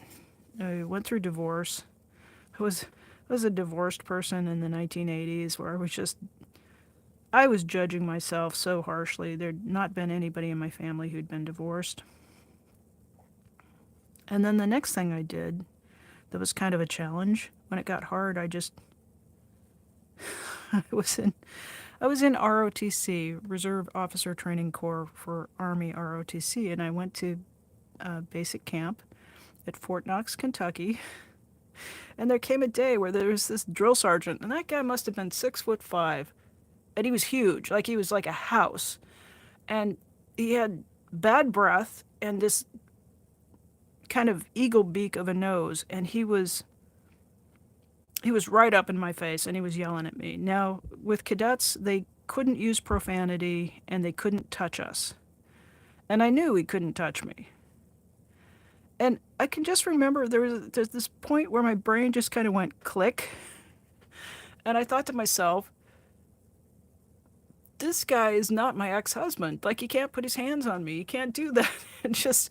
I went through divorce. I was a divorced person in the 1980s where I was judging myself so harshly. There'd not been anybody in my family who'd been divorced. And then the next thing I did that was kind of a challenge, when it got hard, I was in I was in ROTC, Reserve Officer Training Corps for Army ROTC, and I went to basic camp at Fort Knox, Kentucky. And there came a day where there was this drill sergeant, and that guy must have been 6'5", and he was huge, like he was like a house, and he had bad breath and this kind of eagle beak of a nose, and he was right up in my face, and he was yelling at me. Now, with cadets, they couldn't use profanity, and they couldn't touch us. And I knew he couldn't touch me. And I can just remember there's this point where my brain just kind of went click, and I thought to myself, this guy is not my ex-husband. Like, he can't put his hands on me. He can't do that. It just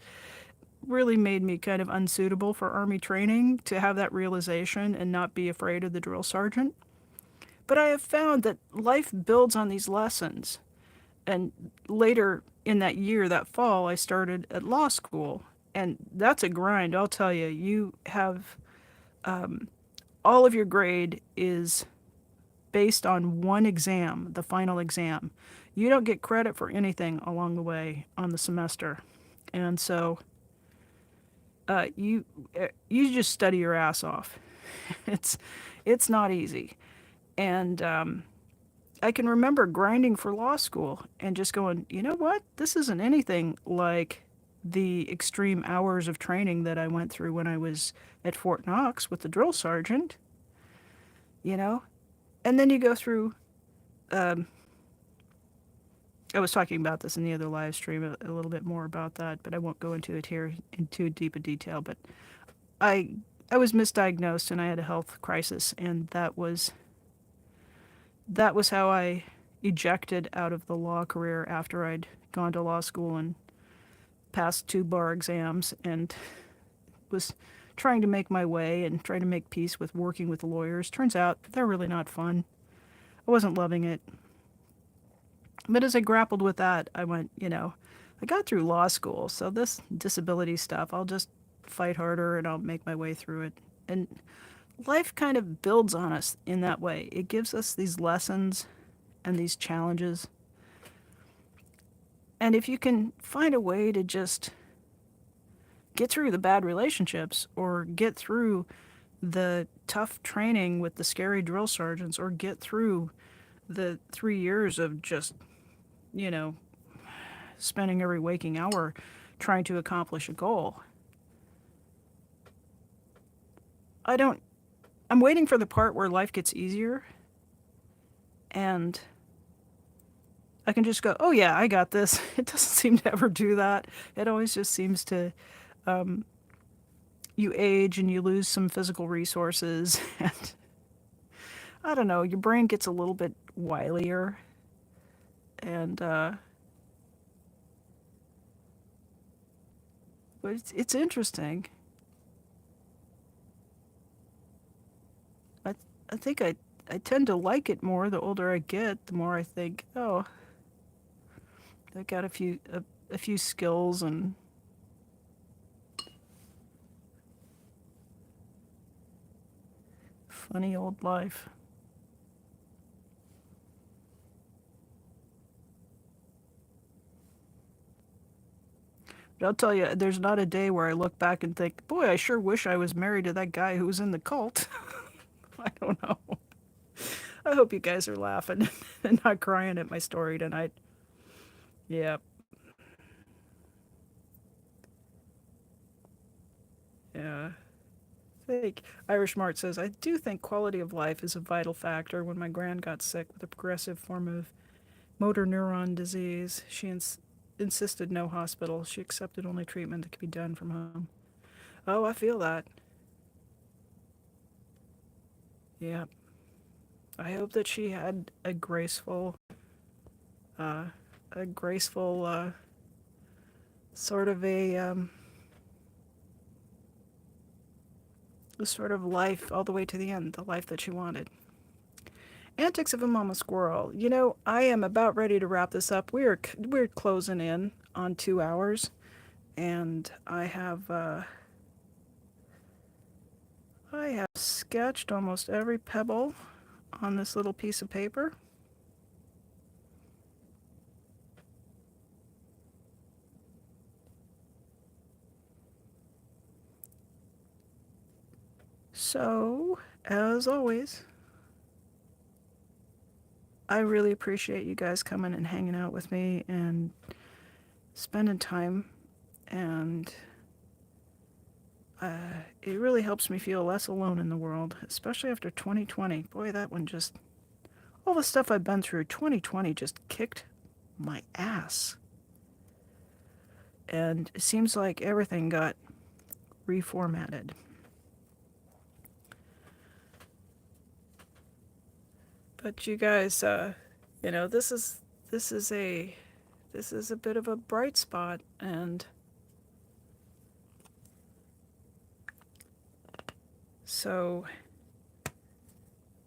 really made me kind of unsuitable for Army training to have that realization and not be afraid of the drill sergeant. But I have found that life builds on these lessons. And later in that year, that fall, I started at law school. And that's a grind, I'll tell you. You have all of your grade is based on one exam, the final exam. You don't get credit for anything along the way on the semester. And so you just study your ass off. It's it's not easy. And I can remember grinding for law school and just going, you know what? This isn't anything like the extreme hours of training that I went through when I was at Fort Knox with the drill sergeant, you know? And then you go through, um, I was talking about this in the other live stream a little bit more about that, but I won't go into it here in too deep a detail. But I I was misdiagnosed and I had a health crisis, and that was how I ejected out of the law career after I'd gone to law school and passed 2 bar exams and was trying to make my way and trying to make peace with working with lawyers. Turns out they're really not fun. I wasn't loving it. But as I grappled with that, I went, I got through law school, so this disability stuff, I'll just fight harder and I'll make my way through it. And life kind of builds on us in that way. It gives us these lessons and these challenges. And if you can find a way to just get through the bad relationships or get through the tough training with the scary drill sergeants or get through the 3 years of just, you know, spending every waking hour trying to accomplish a goal. I'm waiting for the part where life gets easier and I can just go, oh yeah, I got this. It doesn't seem to ever do that. It always just seems to, you age and you lose some physical resources and I don't know, your brain gets a little bit wilier and, but it's interesting. I, I think I tend to like it more the older I get, the more I think, oh, I got a few skills and funny old life. But I'll tell you, there's not a day where I look back and think, boy, I sure wish I was married to that guy who was in the cult. I don't know. I hope you guys are laughing and not crying at my story tonight. Yeah, yeah. Fake. Irish Mart says, I do think quality of life is a vital factor. When my gran got sick with a progressive form of motor neuron disease, she insisted no hospital. She accepted only treatment that could be done from home. Oh, I feel that. Yeah. I hope that she had uh, a graceful, sort of a sort of life all the way to the end, the life that she wanted. Antics of a Mama Squirrel. You know, I am about ready to wrap this up. We're closing in on 2 hours, and I have sketched almost every pebble on this little piece of paper. So, as always, I really appreciate you guys coming and hanging out with me and spending time, and it really helps me feel less alone in the world, especially after 2020. Boy, that one just, all the stuff I've been through, 2020 just kicked my ass. And it seems like everything got reformatted. But you guys, you know, this is a this is a bit of a bright spot, and so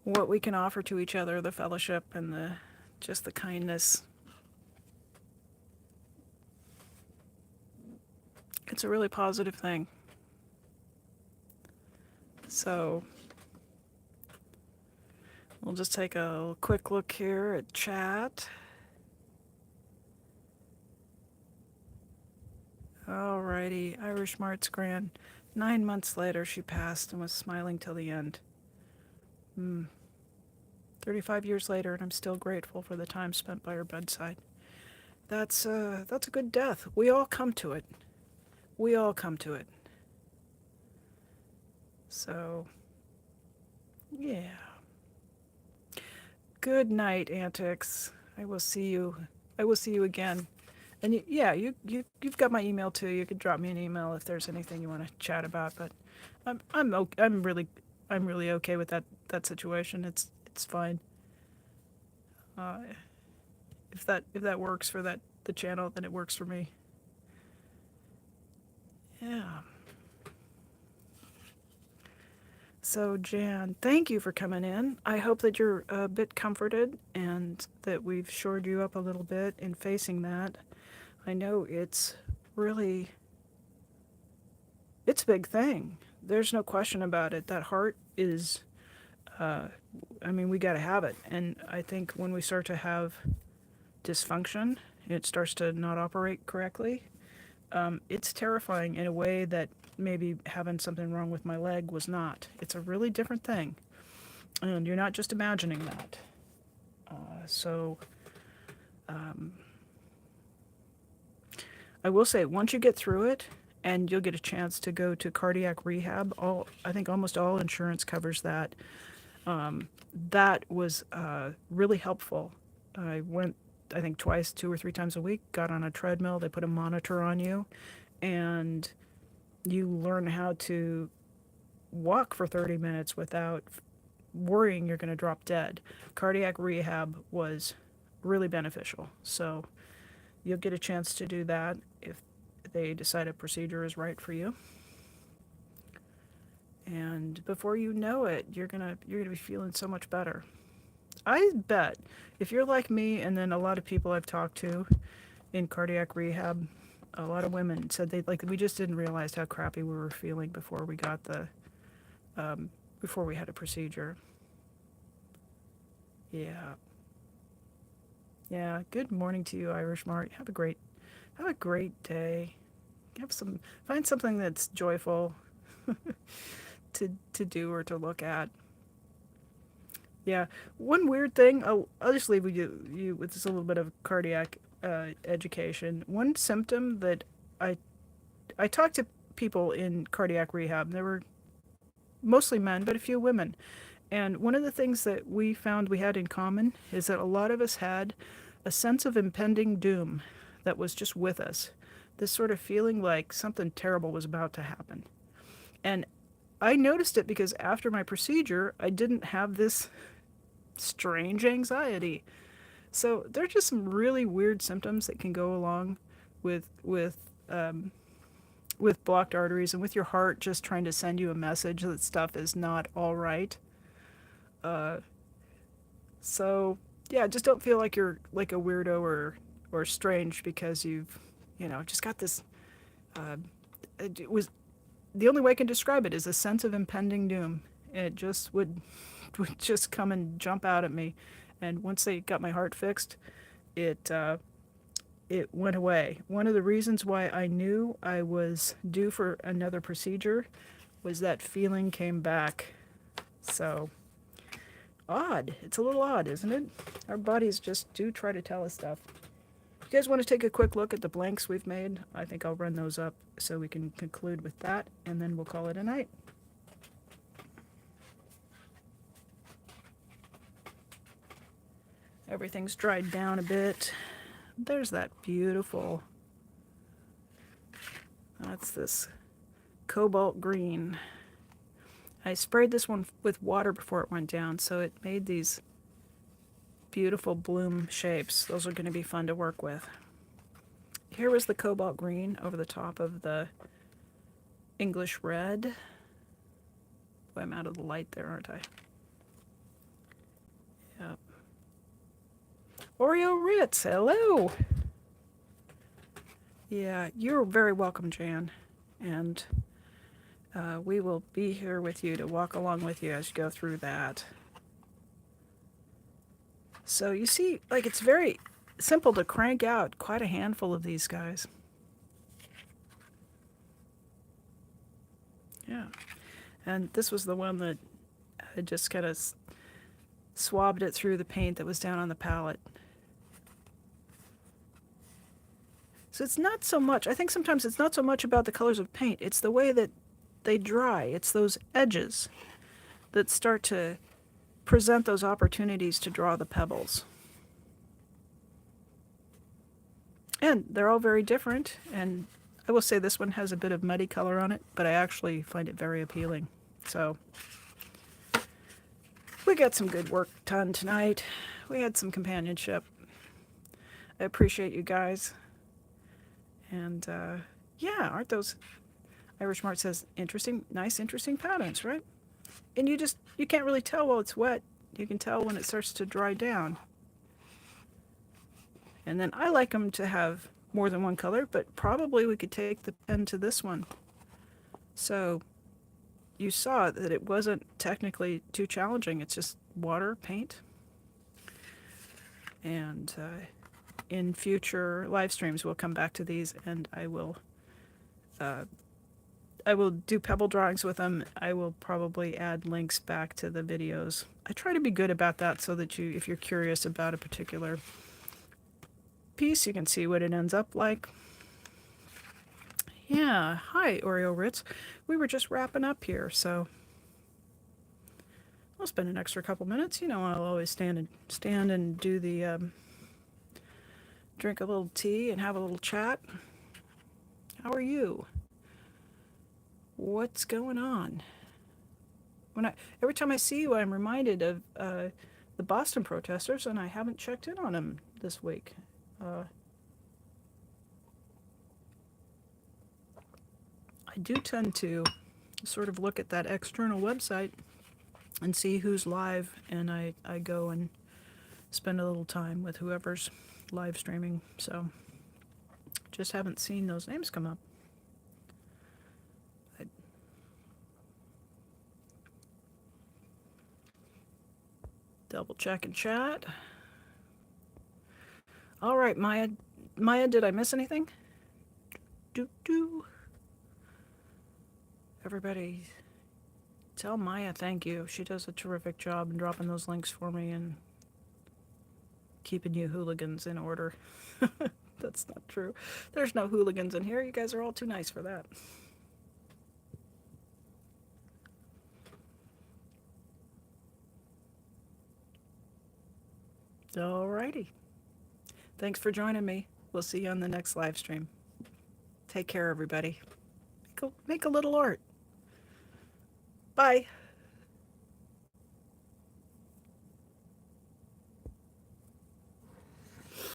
what we can offer to each other, the fellowship and the just the kindness, it's a really positive thing. So we'll just take a quick look here at chat. Alrighty, Irish Mart's grand. 9 months later, she passed and was smiling till the end. 35 years later, and I'm still grateful for the time spent by her bedside. That's a good death. We all come to it. We all come to it. So, yeah. Good night, Antics. I will see you. I will see you again. And you've got my email too. You could drop me an email if there's anything you want to chat about. But I'm really okay with that situation. It's fine. Uh, if that works for the channel, then it works for me. Yeah. So Jan, thank you for coming in. I hope that you're a bit comforted and that we've shored you up a little bit in facing that. I know it's a big thing. There's no question about it. That heart is, we got to have it. And I think when we start to have dysfunction, it starts to not operate correctly. It's terrifying in a way that maybe having something wrong with my leg was not. It's a really different thing. And you're not just imagining that. I will say, once you get through it, and you'll get a chance to go to cardiac rehab, I think almost all insurance covers that. That was really helpful. I went, I think, twice, 2 or 3 times a week, got on a treadmill, they put a monitor on you, and you learn how to walk for 30 minutes without worrying you're going to drop dead. Cardiac rehab was really beneficial. So you'll get a chance to do that if they decide a procedure is right for you. And before you know it, you're gonna be feeling so much better. I bet if you're like me, and then a lot of people I've talked to in cardiac rehab, a lot of women said we just didn't realize how crappy we were feeling before we got before we had a procedure. Yeah. Yeah. Good morning to you, Irish Mart. Have a great day. Find something that's joyful to do or to look at. Yeah. One weird thing, I'll just leave you with just a little bit of cardiac education. One symptom that I talked to people in cardiac rehab. There were mostly men, but a few women. And one of the things that we found we had in common is that a lot of us had a sense of impending doom that was just with us. This sort of feeling like something terrible was about to happen. And I noticed it because after my procedure, I didn't have this strange anxiety. So there are just some really weird symptoms that can go along with um, with blocked arteries and with your heart just trying to send you a message that stuff is not all right. Uh, so yeah, just don't feel like you're like a weirdo or strange because you've just got this. Uh, it was the only way I can describe it is a sense of impending doom. It just would just come and jump out at me, and once they got my heart fixed, it it went away. One of the reasons why I knew I was due for another procedure was that feeling came back. So odd. It's a little odd, isn't it? Our bodies just do try to tell us stuff. If you guys want to take a quick look at the blanks we've made, I think I'll run those up so we can conclude with that, and then we'll call it a night. Everything's dried down a bit. There's that beautiful, that's this cobalt green. I sprayed this one with water before it went down, so it made these beautiful bloom shapes. Those are going to be fun to work with. Here was the cobalt green over the top of the English red. Boy, I'm out of the light there, aren't I? Yep. Oreo Ritz, hello! Yeah, you're very welcome, Jan. And we will be here with you to walk along with you as you go through that. So you see, like, it's very simple to crank out quite a handful of these guys. Yeah. And this was the one that I just kind of swabbed it through the paint that was down on the palette. So it's not so much, I think sometimes it's not so much about the colors of paint, it's the way that they dry. It's those edges that start to present those opportunities to draw the pebbles. And they're all very different, and I will say this one has a bit of muddy color on it, but I actually find it very appealing. So we got some good work done tonight. We had some companionship. I appreciate you guys. And yeah, aren't those, Irish Mart says, nice, interesting patterns, right? And you can't really tell while it's wet. You can tell when it starts to dry down. And then I like them to have more than one color, but probably we could take the pen to this one. So you saw that it wasn't technically too challenging. It's just water, paint. And in future live streams, we'll come back to these, and I will do pebble drawings with them. I will probably add links back to the videos. I try to be good about that so that if you're curious about a particular piece, you can see what it ends up like. Yeah, hi Oreo Ritz. We were just wrapping up here, so I'll spend an extra couple minutes. You know, I'll always stand and do the drink a little tea and have a little chat. How are you? What's going on? Every time I see you, I'm reminded of the Boston protesters, and I haven't checked in on them this week. I do tend to sort of look at that external website and see who's live, and I go and spend a little time with whoever's live streaming. So just haven't seen those names come up. Double check and chat. All right, Maya, did I miss anything? Everybody tell Maya thank you. She does a terrific job in dropping those links for me and keeping you hooligans in order. That's not true. There's no hooligans in here. You guys are all too nice for that. Alrighty. Thanks for joining me. We'll see you on the next live stream. Take care, everybody. Make a little art. Bye.